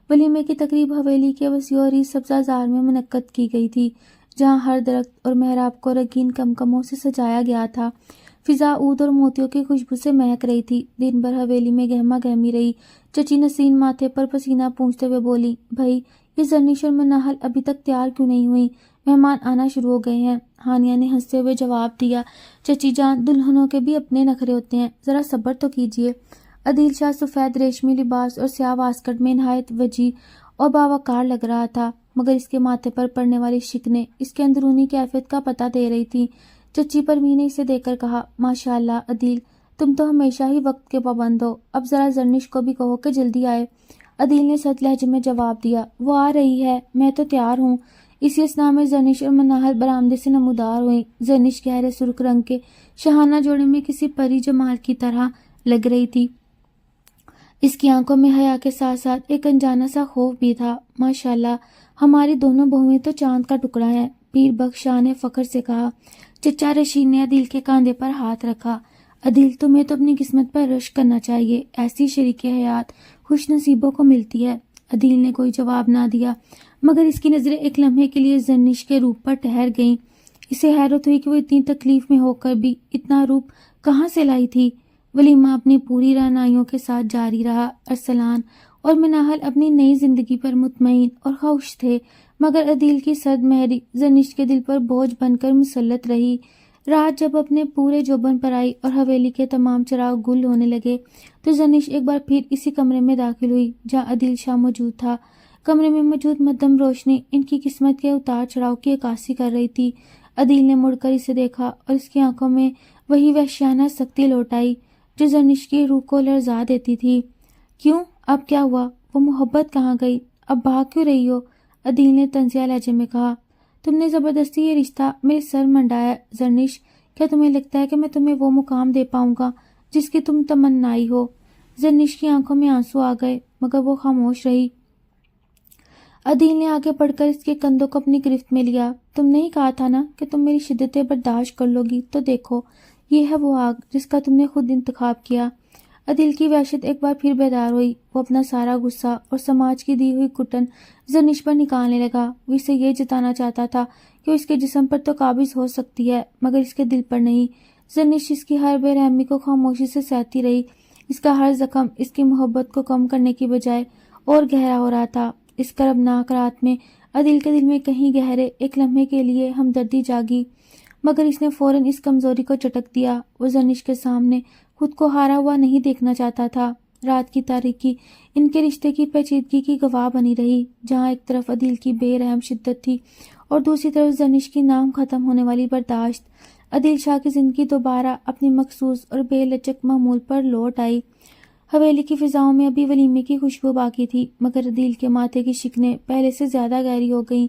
ولیمے کی تقریب حویلی کے وسیع و عریض سبزہ زار میں منعقد کی گئی تھی، جہاں ہر درخت اور محراب کو رنگین کمکموں سے سجایا گیا تھا۔ فضا عود اور موتیوں کی خوشبو سے مہک رہی تھی۔ دن بھر حویلی میں گہما گہمی رہی۔ چچی نسرین ماتھے پر پسینہ پونچھتے ہوئے بولی، بھائی یہ زرنش اور مناہل ابھی تک تیار کیوں نہیں ہوئی؟ مہمان آنا شروع ہو گئے ہیں۔ ہانیہ نے ہنستے ہوئے جواب دیا، چچی جان، دلہنوں کے بھی اپنے نخرے ہوتے ہیں، ذرا صبر تو کیجیے۔ عدیل شاہ سفید ریشمی لباس اور سیاہ واسکٹ میں نہایت وجیح اور باوقار لگ رہا تھا، مگر اس کے ماتھے پر پڑنے والی شکنیں اس کے اندرونی کیفیت کا پتہ دے رہی تھی۔ چچی پروین نے اسے دیکھ کر کہا، ماشاءاللہ عدیل، تم تو ہمیشہ ہی وقت کے پابند ہو، اب ذرا زرنش کو بھی کہو کہ جلدی آئے۔ عدیل نے سخت لہجے میں جواب دیا، وہ آ رہی ہے، میں تو تیار ہوں۔ اسی اثنا میں زرنش اور مناہل برآمدے سے نمودار ہوئیں۔ زرنش گہرے سرخ رنگ کے شاہانہ جوڑے میں کسی پری جمال کی طرح لگ رہی تھی۔ اس کی آنکھوں میں حیا کے ساتھ ساتھ ایک انجانا سا خوف بھی تھا۔ ماشاءاللہ، ہماری دونوں بہویں تو چاند کا ٹکڑا ہیں، پیر بخش شاہ نے فخر سے کہا۔ چچا رشید نے عدیل کے کاندھے پر ہاتھ رکھا، عدیل تمہیں تو اپنی قسمت پر رشک کرنا چاہیے، ایسی شریک حیات خوش نصیبوں کو ملتی ہے۔ عدیل نے کوئی جواب نہ دیا، مگر اس کی نظریں ایک لمحے کے لیے زرنش کے روپ پر ٹھہر گئیں۔ اسے حیرت ہوئی کہ وہ اتنی تکلیف میں ہو کر بھی اتنا روپ کہاں سے لائی تھی۔ ولیمہ اپنی پوری رعنائیوں کے ساتھ جاری رہا۔ ارسلان اور مناہل اپنی نئی زندگی پر مطمئن اور خوش تھے، مگر عدیل کی سرد مہری زرنش کے دل پر بوجھ بن کر مسلط رہی۔ رات جب اپنے پورے جوبن پر آئی اور حویلی کے تمام چراغ گل ہونے لگے تو زرنش ایک بار پھر اسی کمرے میں داخل ہوئی جہاں عدیل شاہ موجود تھا۔ کمرے میں موجود مدھم روشنی ان کی قسمت کے اتار چڑھاؤ کی عکاسی کر رہی تھی۔ عدیل نے مڑ کر اسے دیکھا اور اس کی آنکھوں میں وہی وحشیانہ سختی لوٹ آئی جو زرنش کی روح کو لرزا دیتی تھی۔ کیوں؟ اب کیا ہوا؟ وہ محبت کہاں گئی؟ اب بھاگ کیوں رہی ہو؟ عدیل نے طنزیہ لہجے میں کہا، تم نے زبردستی یہ رشتہ میرے سر منڈایا زرنش، کیا تمہیں لگتا ہے کہ میں تمہیں وہ مقام دے پاؤں گا جس کی تم تمنائی ہو؟ زرنش کی آنکھوں میں آنسو آ گئے، مگر وہ خاموش رہی۔ عدیل نے آگے بڑھ کر اس کے کندھوں کو اپنی گرفت میں لیا، تم نے ہی کہا تھا نا کہ تم میری شدتیں برداشت کر لو گی، تو دیکھو یہ ہے وہ آگ جس کا تم نے خود انتخاب کیا۔ عدیل کی وحشت ایک بار پھر بیدار ہوئی۔ وہ اپنا سارا غصہ اور سماج کی دی ہوئی کٹن زرنش پر نکالنے لگا۔ وہ اسے یہ جتانا چاہتا تھا کہ وہ اس کے جسم پر تو قابض ہو سکتی ہے، مگر اس کے دل پر نہیں۔ زرنش اس کی ہر بے رحمی کو خاموشی سے سہتی رہی۔ اس کا ہر زخم اس کی محبت کو کم کرنے کی بجائے اور گہرا ہو رہا تھا۔ اس کربناک رات میں عدیل کے دل میں کہیں گہرے ایک لمحے کے لیے ہمدردی جاگی، مگر اس نے فوراً اس کمزوری کو چٹک دیا۔ وہ زرنش کے سامنے خود کو ہارا ہوا نہیں دیکھنا چاہتا تھا۔ رات کی تاریکی ان کے رشتے کی پیچیدگی کی گواہ بنی رہی، جہاں ایک طرف عدیل کی بے رحم شدت تھی اور دوسری طرف زرنش کی نام ختم ہونے والی برداشت۔ عدیل شاہ کی زندگی دوبارہ اپنی مخصوص اور بے لچک معمول پر لوٹ آئی۔ حویلی کی فضاؤں میں ابھی ولیمے کی خوشبو باقی تھی، مگر عدیل کے ماتھے کی شکنیں پہلے سے زیادہ گہری ہو گئیں۔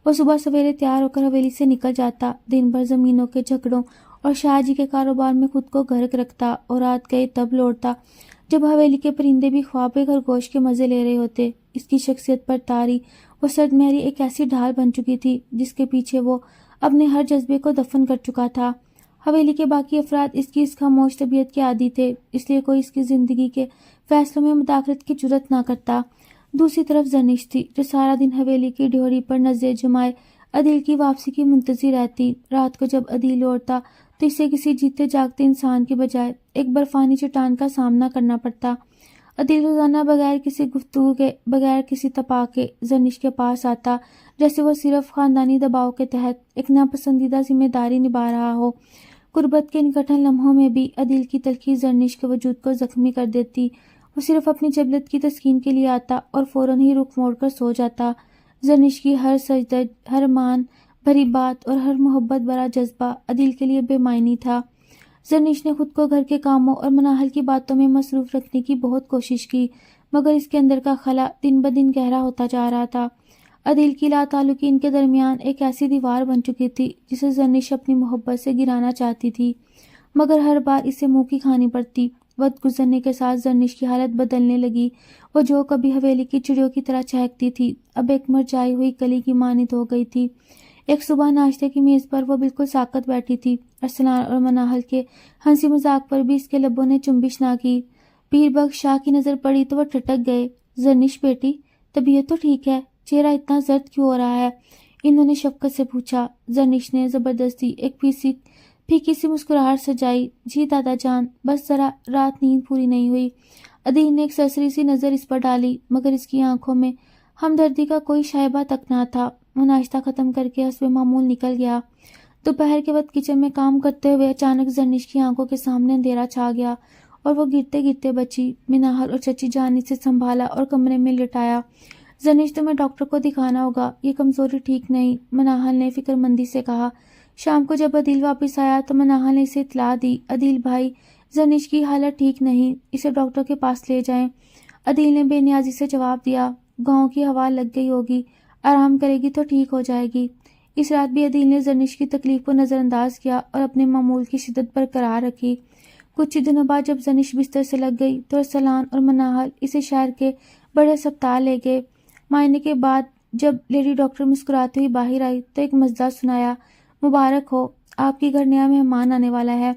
وہ صبح سویرے تیار ہو کر حویلی سے نکل جاتا، دن بھر زمینوں کے جھگڑوں اور شاہ جی کے کاروبار میں خود کو غرق رکھتا اور رات گئے تب لوٹتا جب حویلی کے پرندے بھی خواب خرگوش کے مزے لے رہے ہوتے۔ اس کی شخصیت پر طاری و سرد مہری ایک ایسی ڈھال بن چکی تھی جس کے پیچھے وہ اپنے ہر جذبے کو دفن کر چکا تھا۔ حویلی کے باقی افراد اس کی اس خاموش طبیعت کے عادی تھے، اس لیے کوئی اس کی زندگی کے فیصلوں میں مداخلت کی جرات نہ کرتا۔ دوسری طرف زرنش تھی، جو سارا دن حویلی کی ڈیوڑی پر نظریں جمائے عدیل کی واپسی کی منتظر رہتی۔ رات کو جب عدیل لوٹتا تو اسے کسی جیتے جاگتے انسان کے بجائے ایک برفانی چٹان کا سامنا کرنا پڑتا۔ عدیل روزانہ بغیر کسی گفتگو کے، بغیر کسی تپاک کے زرنش کے پاس آتا، جیسے وہ صرف خاندانی دباؤ کے تحت ایک ناپسندیدہ ذمہ داری نبھا رہا ہو۔ غربت کے ان کٹھن لمحوں میں بھی عدیل کی تلخی زرنش کے وجود کو زخمی کر دیتی۔ وہ صرف اپنی جبلت کی تسکین کے لیے آتا اور فوراً ہی رخ موڑ کر سو جاتا۔ زرنش کی ہر سجدج، ہر مان بھری بات اور ہر محبت بھرا جذبہ عدیل کے لیے بے معنی تھا۔ زرنش نے خود کو گھر کے کاموں اور مناحل کی باتوں میں مصروف رکھنے کی بہت کوشش کی، مگر اس کے اندر کا خلا دن بدن گہرا ہوتا جا رہا تھا۔ عدیل کی لا تعلقی ان کے درمیان ایک ایسی دیوار بن چکی تھی جسے زرنش اپنی محبت سے گرانا چاہتی تھی، مگر ہر بار اسے منہ کی کھانی پڑتی۔ وقت گزرنے کے ساتھ زرنش کی حالت بدلنے لگی۔ وہ جو کبھی حویلی کی چڑیوں کی طرح چہکتی تھی، اب ایک مرجھائی ہوئی کلی کی مانند ہو گئی تھی۔ ایک صبح ناشتے کی میز پر وہ بالکل ساکت بیٹھی تھی۔ ارسلان اور مناحل کے ہنسی مذاق پر بھی اس کے لبوں نے چنبش نہ کی۔ پیر بخش شاہ کی نظر پڑی تو وہ ٹھٹک گئے۔ زرنش بیٹی، طبیعت تو ٹھیک ہے، چہرہ اتنا زرد کیوں ہو رہا ہے؟ انہوں نے شفقت سے پوچھا۔ زرنش نے زبردستی ایک پھیکی سی مسکراہٹ سجائی۔ جی دادا جان، بس ذرا رات نیند پوری نہیں ہوئی۔ عدیل نے ایک سرسری سی نظر اس پر ڈالی، مگر اس کی آنکھوں میں ہمدردی کا کوئی شائبہ تک نہ تھا۔ وہ ناشتہ ختم کر کے حسب معمول نکل گیا۔ دوپہر کے وقت کچن میں کام کرتے ہوئے اچانک زرنش کی آنکھوں کے سامنے اندھیرا چھا گیا اور وہ گرتے گرتے بچی۔ مناحل اور چچی جان نے اسے سنبھالا اور کمرے میں لٹایا۔ زرنش، تمہیں ڈاکٹر کو دکھانا ہوگا، یہ کمزوری ٹھیک نہیں، مناحل نے فکر مندی سے کہا۔ شام کو جب عدیل واپس آیا تو مناحل نے اسے اطلاع دی، عدیل بھائی، زرنش کی حالت ٹھیک نہیں، اسے ڈاکٹر کے پاس لے جائیں۔ عدیل نے بے نیازی سے جواب دیا، گاؤں کی ہوا لگ گئی ہوگی، آرام کرے گی تو ٹھیک ہو جائے گی۔ اس رات بھی عدیل نے زرنش کی تکلیف کو نظر انداز کیا اور اپنے معمول کی شدت برقرار رکھی۔ کچھ دنوں بعد جب زرنش بستر سے لگ گئی تو ارسلان اور مناحل اسے شہر کے بڑے اسپتال لے گئے۔ معائنے کے بعد جب لیڈی ڈاکٹر مسکراتی ہوئی باہر آئی تو ایک مزدہ سنایا، مبارک ہو، آپ کے گھر نیا مہمان آنے والا ہے۔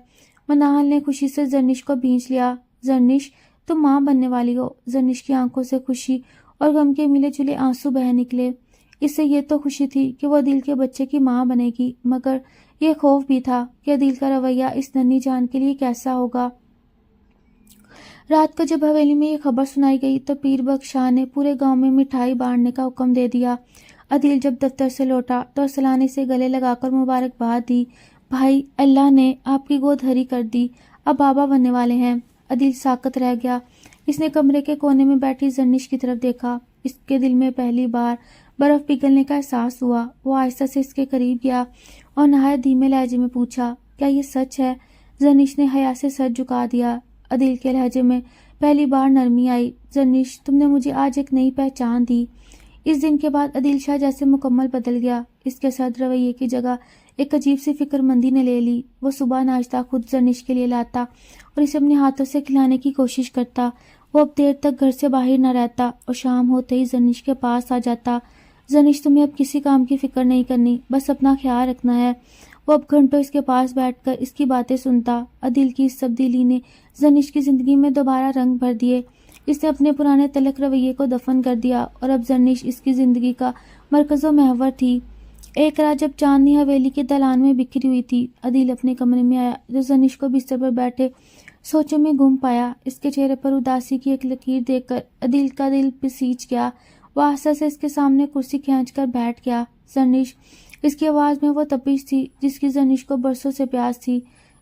مناحل نے خوشی سے زرنش کو بھینچ لیا۔ زرنش، تم ماں بننے والی ہو۔ زرنش کی آنکھوں سے خوشی اور غم کے ملے جلے آنسو بہہ نکلے۔ اس سے یہ تو خوشی تھی کہ وہ عدیل کے بچے کی ماں بنے گی، مگر یہ خوف بھی تھا کہ عدیل کا رویہ اس ننھی جان کے لیے کیسا ہوگا۔ رات کو جب حویلی میں یہ خبر سنائی گئی تو پیر بخش شاہ نے پورے گاؤں میں مٹھائی بانٹنے کا حکم دے دیا۔ عدیل جب دفتر سے لوٹا تو ارسلان نے اسے گلے لگا کر مبارکباد دی، بھائی، اللہ نے آپ کی گود ہری کر دی، اب بابا بننے والے ہیں۔ عدیل ساکت رہ گیا۔ اس نے کمرے کے کونے میں بیٹھی زرنش کی طرف دیکھا۔ اس کے دل میں پہلی بار برف پگھلنے کا احساس ہوا۔ وہ آہستہ سے اس کے قریب گیا اور نہایت دھیمے لہجے میں پوچھا، کیا یہ سچ ہے؟ زرنش نے حیا سے سر جھکا دیا۔ عدیل کے لہجے میں پہلی بار نرمی آئی۔ زرنش، تم نے مجھے آج ایک نئی پہچان دی۔ اس دن کے بعد عدیل شاہ جیسے مکمل بدل گیا۔ اس کے سرد رویے کی جگہ ایک عجیب سی فکر مندی نے لے لی۔ وہ صبح ناشتہ خود زرنش کے لیے لاتا اور اسے اپنے ہاتھوں سے کھلانے کی کوشش کرتا۔ وہ اب دیر تک گھر سے باہر نہ رہتا اور شام ہوتے ہی زرنش کے پاس آ جاتا۔ زرنش، تمہیں اب کسی کام کی فکر نہیں کرنی، بس اپنا خیال رکھنا ہے۔ وہ اب گھنٹوں اس کے پاس بیٹھ کر اس کی باتیں سنتا۔ عدیل کی اس تبدیلی نے زرنش کی زندگی میں دوبارہ رنگ بھر دیے۔ اس نے اپنے پرانے تلخ رویے کو دفن کر دیا اور اب زرنش اس کی زندگی کا مرکز و محور تھی۔ ایک رات جب چاندنی حویلی کے دالان میں بکھری ہوئی تھی، عدیل اپنے کمرے میں آیا تو زرنش کو بستر پر بیٹھے سوچوں میں گم پایا۔ اس کے چہرے پر اداسی کی ایک لکیر دیکھ کر عدیل کا دل پسیج گیا۔ وہ آہستہ سے اس کے سامنے کرسی کھینچ کر بیٹھ گیا۔ زرنش، اس کی آواز میں وہ تپش تھی جس کی زرنش کو برسوں سے پیاس تھی۔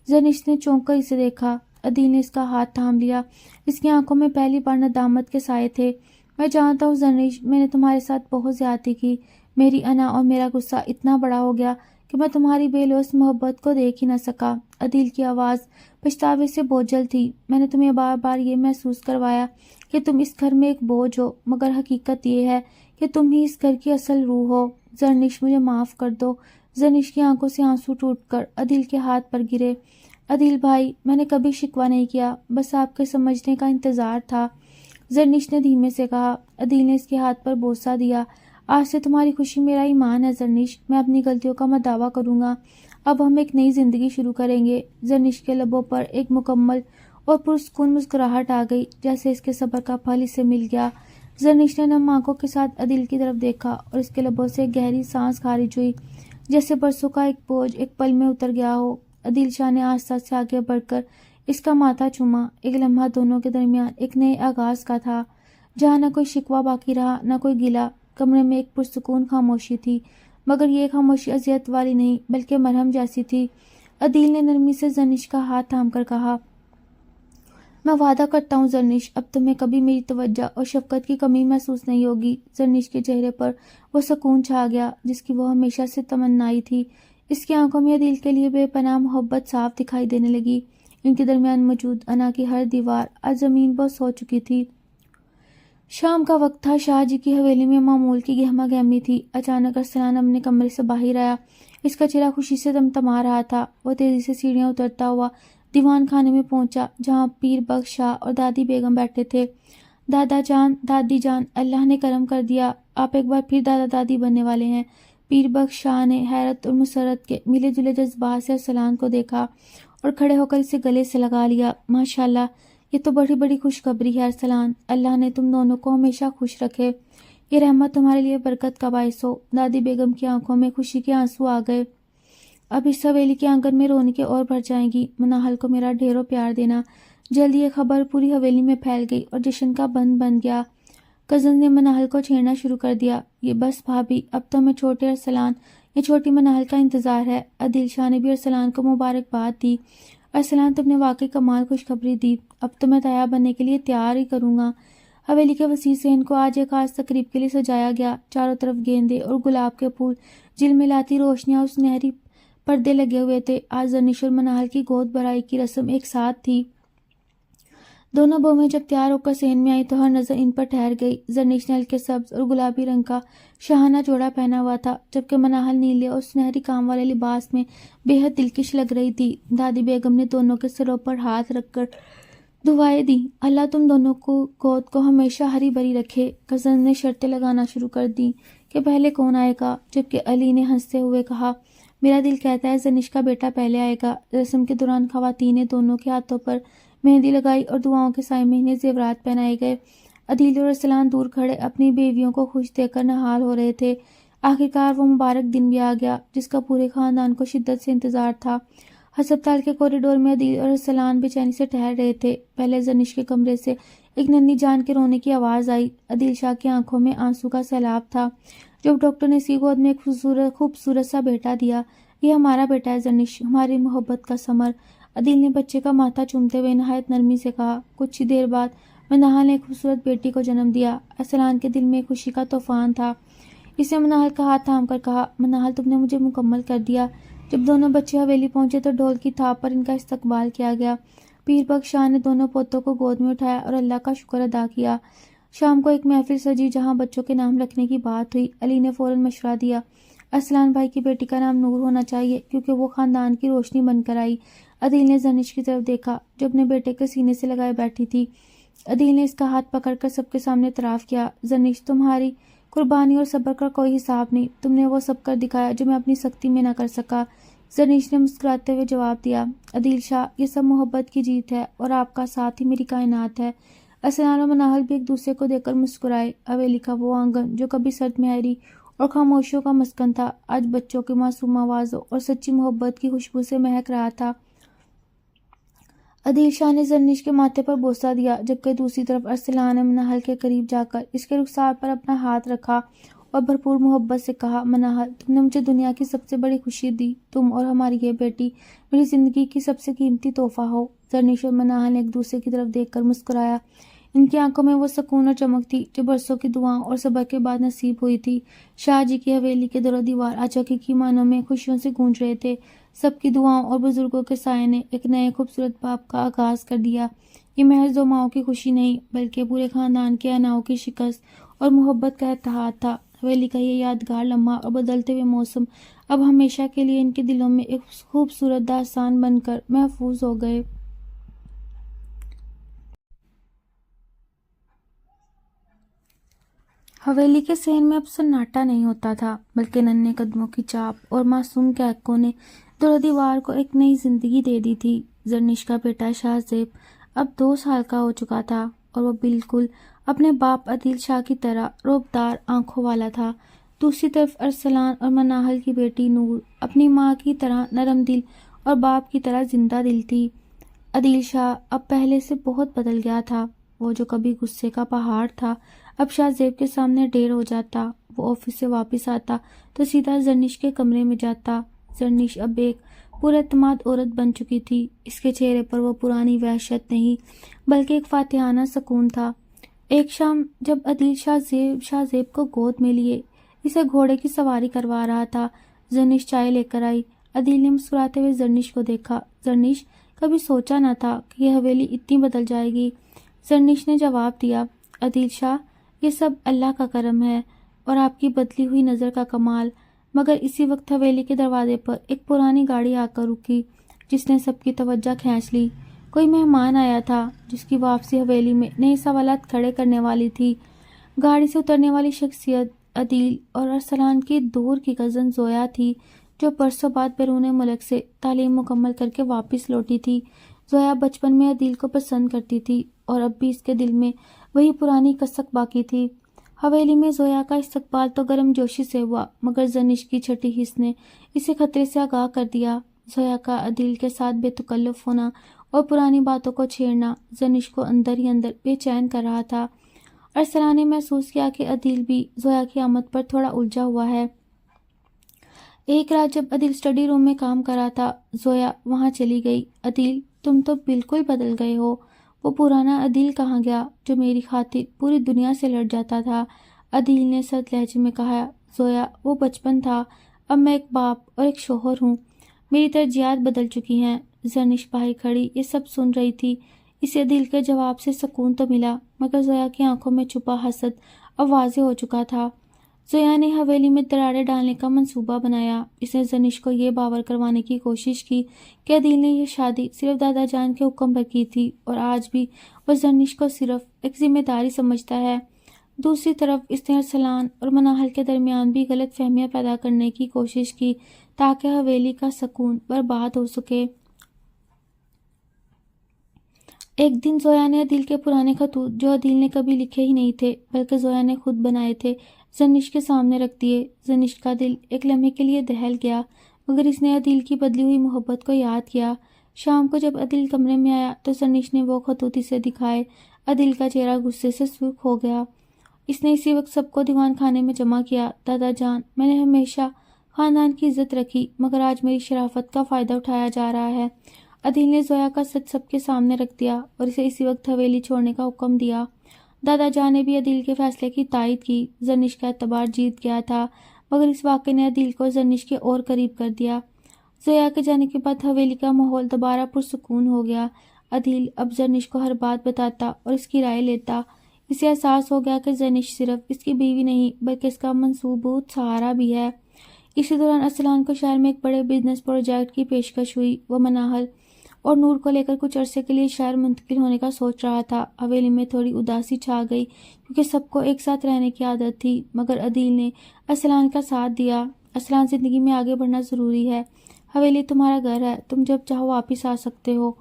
زرنش نے چونک کر اسے دیکھا۔ عدیل نے اس کا ہاتھ تھام لیا۔ اس کی آنکھوں میں پہلی بار ندامت کے سائے تھے۔ میں جانتا ہوں زرنش، میں نے تمہارے ساتھ بہت زیادتی کی۔ میری انا اور میرا غصہ اتنا بڑا ہو گیا کہ میں تمہاری بے لوث محبت کو دیکھ ہی نہ سکا۔ عدیل کی آواز پچھتاوے سے بوجھل تھی۔ میں نے تمہیں بار بار یہ محسوس کروایا کہ تم اس گھر میں ایک بوجھ ہو، مگر حقیقت یہ ہے کہ تم ہی اس گھر کی اصل روح ہو۔ زرنش، مجھے معاف کر دو۔ زرنش کی آنکھوں سے آنسو ٹوٹ کر عدیل کے ہاتھ پر گرے۔ عدیل بھائی، میں نے کبھی شکوہ نہیں کیا، بس آپ کے سمجھنے کا انتظار تھا، زرنش نے دھیمے سے کہا۔ عدیل نے اس کے ہاتھ پر بوسہ دیا۔ آج سے تمہاری خوشی میرا ایمان ہے زرنش، میں اپنی غلطیوں کا مداوع کروں گا۔ اب ہم ایک نئی زندگی شروع کریں گے۔ زرنش کے لبوں پر ایک مکمل اور پرسکون مسکراہٹ آ گئی، جیسے اس کے صبر کا پھل اسے مل گیا۔ زرنش نے نم آنکھوں کے ساتھ عدیل کی طرف دیکھا اور اس کے لبوں سے ایک گہری سانس خارج ہوئی، جیسے برسوں کا ایک بوجھ ایک پل میں اتر گیا ہو۔ عدیل شاہ نے آہستہ سے آگے بڑھ کر اس کا ماتھا چوما۔ ایک لمحہ دونوں کے درمیان ایک نئے آغاز کا تھا، جہاں نہ کوئی شکوہ باقی رہا نہ کوئی گلہ۔ کمرے میں ایک پرسکون خاموشی تھی، مگر یہ خاموشی اذیت والی نہیں بلکہ مرہم جیسی تھی۔ عدیل نے نرمی سے زرنش کا ہاتھ تھام کر کہا، میں وعدہ کرتا ہوں زرنش، اب تمہیں کبھی میری توجہ اور شفقت کی کمی محسوس نہیں ہوگی۔ زرنش کے چہرے پر وہ سکون چھا گیا جس کی وہ ہمیشہ سے تمنائی تھی۔ اس کی آنکھوں میں عدیل کے لیے بے پناہ محبت صاف دکھائی دینے لگی۔ ان کے درمیان موجود انا کی ہر دیوار آج زمین بوس ہو چکی تھی۔ شام کا وقت تھا۔ شاہ جی کی حویلی میں معمول کی گہما گہمی تھی۔ اچانک ارسلان اپنے کمرے سے باہر آیا۔ اس کا چہرہ خوشی سے تمتما رہا تھا۔ وہ تیزی سے سیڑھیاں اترتا ہوا دیوان خانے میں پہنچا، جہاں پیر بخش شاہ اور دادی بیگم بیٹھے تھے۔ دادا جان، دادی جان، اللہ نے کرم کر دیا، آپ ایک بار پھر دادا دادی بننے والے ہیں۔ پیر بخش شاہ نے حیرت اور مسرت کے ملے جلے جذبات سے ارسلان کو دیکھا اور کھڑے ہو کر اسے گلے سے لگا لیا۔ ماشاءاللہ، یہ تو بڑی بڑی خوشخبری ہے ارسلان، اللہ نے تم دونوں کو ہمیشہ خوش رکھے، یہ رحمت تمہارے لیے برکت کا باعث ہو۔ دادی بیگم کی آنکھوں میں خوشی کے آنسو آ گئے۔ اب اس حویلی کے آنگن میں رونقیں اور بڑھ جائیں گی۔ مناہل کو میرا ڈھیروں پیار دینا۔ جلدی یہ خبر پوری حویلی میں پھیل گئی اور جشن کا بند بن گیا۔ کزن نے مناہل کو چھیڑنا شروع کر دیا۔ یہ بس بھابی، اب تو ہمیں چھوٹے ارسلان یا چھوٹی مناہل کا انتظار ہے۔ عدیل شاہ نے بھی ارسلان کو مبارکباد دی۔ ارسلان، تم نے واقعی کمال خوشخبری دی، اب تو میں تیار بننے کے لیے تیار ہی کروں گا۔ حویلی کے وسیع صحن کو آج ایک خاص تقریب کے لیے سجایا گیا۔ چاروں طرف گیندے اور گلاب کے پھول، جلملاتی روشنیاں اور سنہری پردے لگے ہوئے تھے۔ آج زرنش اور مناہل کی گود بھرائی کی رسم ایک ساتھ تھی۔ دونوں بہویں جب تیار ہو کر صحن میں آئی تو ہر نظر ان پر ٹھہر گئی۔ زرنش نے ہلکے سبز اور گلابی رنگ کا شاہانہ جوڑا پہنا ہوا تھا، جبکہ مناہل نیلے اور سنہری کام والے لباس میں بے حد دلکش لگ رہی تھی۔ دادی بیگم نے دونوں کے سروں پر ہاتھ رکھ کر دعائیں دیں، اللہ تم دونوں کو گود کو ہمیشہ ہری بھری رکھے۔ کزن نے شرطیں لگانا شروع کر دیں کہ پہلے کون آئے گا، جبکہ علی نے ہنستے ہوئے کہا، میرا دل کہتا ہے زرنش کا بیٹا پہلے آئے گا۔ رسم کے دوران خواتین نے دونوں کے ہاتھوں پر مہندی لگائی اور دعاؤں کے سائے میں انہیں زیورات پہنائے گئے۔ عدیل اور ارسلان دور کھڑے اپنی بیویوں کو خوش دیکھ کر نہال ہو رہے تھے۔ آخرکار وہ مبارک دن بھی آ گیا جس کا پورے خاندان کو شدت سے انتظار تھا۔ ہسپتال کے کوریڈور میں عدیل اور ارسلان بے چینی سے ٹہر رہے تھے۔ پہلے زرنش کے کمرے سے ایک ننھی جان کے رونے کی آواز آئی۔ عدیل شاہ کی آنکھوں میں آنسو کا سیلاب تھا جب ڈاکٹر نے اس کی گود میں ایک خوبصورت سا بیٹا دیا۔ یہ ہمارا بیٹا ہے زرنش، ہماری محبت کا ثمر۔ عدیل نے بچے کا ماتھا چومتے ہوئے نہایت نرمی سے کہا۔ کچھ ہی دیر بعد مناہل نے ایک خوبصورت بیٹی کو جنم دیا۔ ارسلان کے دل میں خوشی کا طوفان تھا۔ اس نے مناہل کا ہاتھ تھام کر کہا، مناہل، تم نے مجھے مکمل کر دیا۔ جب دونوں بچے حویلی پہنچے تو ڈھول کی تھاپ پر ان کا استقبال کیا گیا۔ پیر بخش شاہ نے دونوں پوتوں کو گود میں اٹھایا اور اللہ کا شکر ادا کیا۔ شام کو ایک محفل سجی جہاں بچوں کے نام رکھنے کی بات ہوئی۔ علی نے فوراً مشورہ دیا، ارسلان بھائی کی بیٹی کا نام نور ہونا چاہیے کیونکہ وہ خاندان کی روشنی بن کر آئی۔ عدیل نے زرنش کی طرف دیکھا جو اپنے بیٹے کے سینے سے لگائے بیٹھی تھی۔ عدیل نے اس کا ہاتھ پکڑ کر سب کے سامنے اعتراف کیا، زرنش، تمہاری قربانی اور صبر کا کوئی حساب نہیں، تم نے وہ سب کر دکھایا جو میں اپنی سختی میں نہ کر سکا۔ زرنش نے مسکراتے ہوئے جواب دیا، عدیل شاہ، یہ سب محبت کی جیت ہے اور آپ کا ساتھ ہی میری کائنات ہے۔ ارسلان اور مناہل بھی ایک دوسرے کو دیکھ کر مسکرائے۔ حویلی کا وہ آنگن جو کبھی سرد مہری اور خاموشیوں کا مسکن تھا، آج بچوں کی معصوم آوازوں اور سچی محبت کی خوشبو سے مہک رہا تھا۔ عدیل شاہ نے زرنش کے ماتھے پر بوسہ دیا، جبکہ دوسری طرف ارسلان نے مناہل کے قریب جا کر اس کے رخسار پر اپنا ہاتھ رکھا اور بھرپور محبت سے کہا، مناہل، تم نے مجھے دنیا کی سب سے بڑی خوشی دی۔ تم اور ہماری یہ بیٹی میری زندگی کی سب سے قیمتی تحفہ ہو۔ زرنش اور مناہل نے ایک دوسرے کی طرف دیکھ کر مسکرایا۔ ان کی آنکھوں میں وہ سکون اور چمک تھی جو برسوں کی دعاؤں اور صبر کے بعد نصیب ہوئی تھی۔ شاہ جی کی حویلی کے در و دیوار آج حقیقی معنوں میں خوشیوں سے گونج رہے تھے۔ سب کی دعاؤں اور بزرگوں کے سائے نے ایک نئے خوبصورت باب کا آغاز کر دیا۔ یہ محض دو ماؤں کی خوشی نہیں، بلکہ پورے خاندان کے اناؤں کی شکست اور محبت کا اتحاد تھا۔ حویلی کا یہ یادگار لمحہ اور بدلتے ہوئے موسم اب ہمیشہ کے لیے ان کے دلوں میں ایک خوبصورت داستان بن کر محفوظ ہو گئے۔ حویلی کے صحن میں اب سناٹا نہیں ہوتا تھا، بلکہ ننھے قدموں کی چاپ اور معصوم قہقہوں نے در و دیوار کو ایک نئی زندگی دے دی تھی۔ زرنش کا بیٹا شاہ زیب اب 2 سال کا ہو چکا تھا اور وہ بالکل اپنے باپ عدیل شاہ کی طرح رعبدار آنکھوں والا تھا۔ دوسری طرف ارسلان اور مناہل کی بیٹی نور اپنی ماں کی طرح نرم دل اور باپ کی طرح زندہ دل تھی۔ عدیل شاہ اب پہلے سے بہت بدل گیا تھا۔ وہ جو کبھی غصے کا پہاڑ تھا، اب شاہ زیب کے سامنے ڈھیر ہو جاتا۔ وہ آفس سے واپس آتا تو سیدھا زرنش کے کمرے میں جاتا۔ زرنش اب ایک پراعتماد عورت بن چکی تھی۔ اس کے چہرے پر وہ پرانی وحشت نہیں، بلکہ ایک فاتحانہ سکون تھا۔ ایک شام جب عدیل شاہ زیب کو گود میں لیے اسے گھوڑے کی سواری کروا رہا تھا، زرنش چائے لے کر آئی۔ عدیل نے مسکراتے ہوئے زرنش کو دیکھا۔ زرنش، کبھی سوچا نہ تھا کہ یہ حویلی اتنی بدل جائے گی۔ زرنش نے جواب دیا، عدیل شاہ، یہ سب اللہ کا کرم ہے اور آپ کی بدلی ہوئی نظر کا کمال۔ مگر اسی وقت حویلی کے دروازے پر ایک پرانی گاڑی آ کر رکی، جس نے سب کی توجہ کھینچ لی۔ کوئی مہمان آیا تھا جس کی واپسی حویلی میں نئے سوالات کھڑے کرنے والی تھی۔ گاڑی سے اترنے والی شخصیت عدیل اور ارسلان کی دور کی کزن زویا تھی، جو برسوں بعد بیرون ملک سے تعلیم مکمل کر کے واپس لوٹی تھی۔ زویا بچپن میں عدیل کو پسند کرتی تھی اور اب بھی اس کے دل میں وہی پرانی کسک باقی تھی۔ حویلی میں زویا کا استقبال تو گرم جوشی سے ہوا، مگر زرنش کی چھٹی حس نے اسے خطرے سے آگاہ کر دیا۔ زویا کا عدیل کے ساتھ بے تکلف ہونا اور پرانی باتوں کو چھیڑنا زرنش کو اندر ہی اندر بے چین کر رہا تھا۔ ارسلان نے محسوس کیا کہ عدیل بھی زویا کی آمد پر تھوڑا الجھا ہوا ہے۔ ایک رات جب عدیل اسٹڈی روم میں کام کر رہا تھا، زویا وہاں چلی گئی۔ عدیل، تم تو بالکل بدل گئے ہو۔ وہ پرانا عدیل کہاں گیا جو میری خاطر پوری دنیا سے لڑ جاتا تھا؟ عدیل نے سرد لہجے میں کہا، زویا، وہ بچپن تھا، اب میں ایک باپ اور ایک شوہر ہوں۔ میری ترجیحات بدل چکی ہیں۔ زرنش باہر کھڑی یہ سب سن رہی تھی۔ اسے عدیل کے جواب سے سکون تو ملا، مگر زویا کی آنکھوں میں چھپا حسد اب واضح ہو چکا تھا۔ زویا نے حویلی میں دراڑیں ڈالنے کا منصوبہ بنایا۔ اس نے زرنش کو یہ باور کروانے کی کوشش کی کہ عدیل نے یہ شادی صرف دادا جان کے حکم پر کی تھی اور آج بھی وہ زرنش کو صرف ایک ذمہ داری سمجھتا ہے۔ دوسری طرف اس نے ارسلان اور مناہل کے درمیان بھی غلط فہمیاں پیدا کرنے کی کوشش کی تاکہ حویلی کا سکون برباد ہو سکے۔ ایک دن زویا نے عدیل کے پرانے خطوط، جو عدیل نے کبھی لکھے ہی نہیں تھے بلکہ زویا نے خود بنائے تھے، زرنش کے سامنے رکھ دیے۔ زرنش کا دل ایک لمحے کے لیے دہل گیا، مگر اس نے عدیل کی بدلی ہوئی محبت کو یاد کیا۔ شام کو جب عدیل کمرے میں آیا تو زرنش نے وہ خطوط اسے دکھائے۔ عدیل کا چہرہ غصے سے سرخ ہو گیا۔ اس نے اسی وقت سب کو دیوان خانے میں جمع کیا۔ دادا جان، میں نے ہمیشہ خاندان کی عزت رکھی، مگر آج میری شرافت کا فائدہ اٹھایا جا رہا ہے۔ عدیل نے زویا کا سچ سب کے سامنے رکھ دیا اور اسے اسی وقت حویلی چھوڑنے کا حکم دیا۔ دادا جان نے بھی عدیل کے فیصلے کی تائید کی۔ زرنش کا اعتبار جیت گیا تھا، مگر اس واقعے نے عدیل کو زرنش کے اور قریب کر دیا۔ زویا کے جانے کے بعد حویلی کا ماحول دوبارہ پرسکون ہو گیا۔ عدیل اب زرنش کو ہر بات بتاتا اور اس کی رائے لیتا۔ اسے احساس ہو گیا کہ زرنش صرف اس کی بیوی نہیں بلکہ اس کا منصوبہ سہارا بھی ہے۔ اسی دوران ارسلان کو شہر میں ایک بڑے بزنس پروجیکٹ کی پیشکش ہوئی۔ وہ مناہل اور نور کو لے کر کچھ عرصے کے لیے شہر منتقل ہونے کا سوچ رہا تھا۔ حویلی میں تھوڑی اداسی چھا گئی کیونکہ سب کو ایک ساتھ رہنے کی عادت تھی، مگر عدیل نے ارسلان کا ساتھ دیا۔ ارسلان، زندگی میں آگے بڑھنا ضروری ہے۔ حویلی تمہارا گھر ہے، تم جب چاہو واپس آ سکتے ہو۔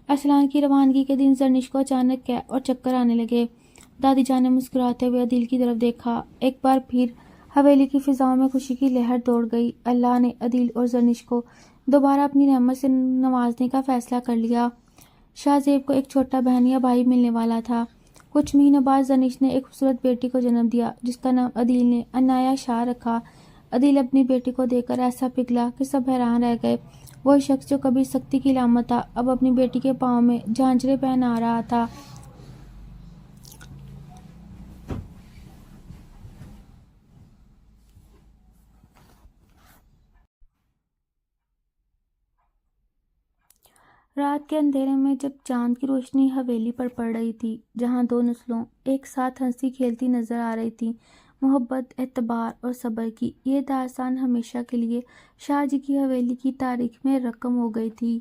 ارسلان کی روانگی کے دن زرنش کو اچانک قے اور چکر آنے لگے۔ دادی جان نے مسکراتے ہوئے عدیل کی طرف دیکھا۔ ایک بار پھر حویلی کی فضاؤں میں خوشی کی لہر دوڑ گئی۔ اللہ نے عدیل اور زرنش کو دوبارہ اپنی رحمت سے نوازنے کا فیصلہ کر لیا۔ شاہ زیب کو ایک چھوٹا بہن یا بھائی ملنے والا تھا۔ کچھ مہینوں بعد زنیش نے ایک خوبصورت بیٹی کو جنم دیا جس کا نام عدیل نے عنایہ شاہ رکھا۔ عدیل اپنی بیٹی کو دیکھ کر ایسا پگھلا کہ سب حیران رہ گئے۔ وہ شخص جو کبھی سختی کی علامت تھا اب اپنی بیٹی کے پاؤں میں جھانجریں پہنا رہا تھا۔ رات کے اندھیرے میں جب چاند کی روشنی حویلی پر پڑ رہی تھی جہاں دو نسلوں ایک ساتھ ہنسی کھیلتی نظر آ رہی تھی، محبت، اعتبار اور صبر کی یہ داستان ہمیشہ کے لیے شاہ جی کی حویلی کی تاریخ میں رقم ہو گئی تھی۔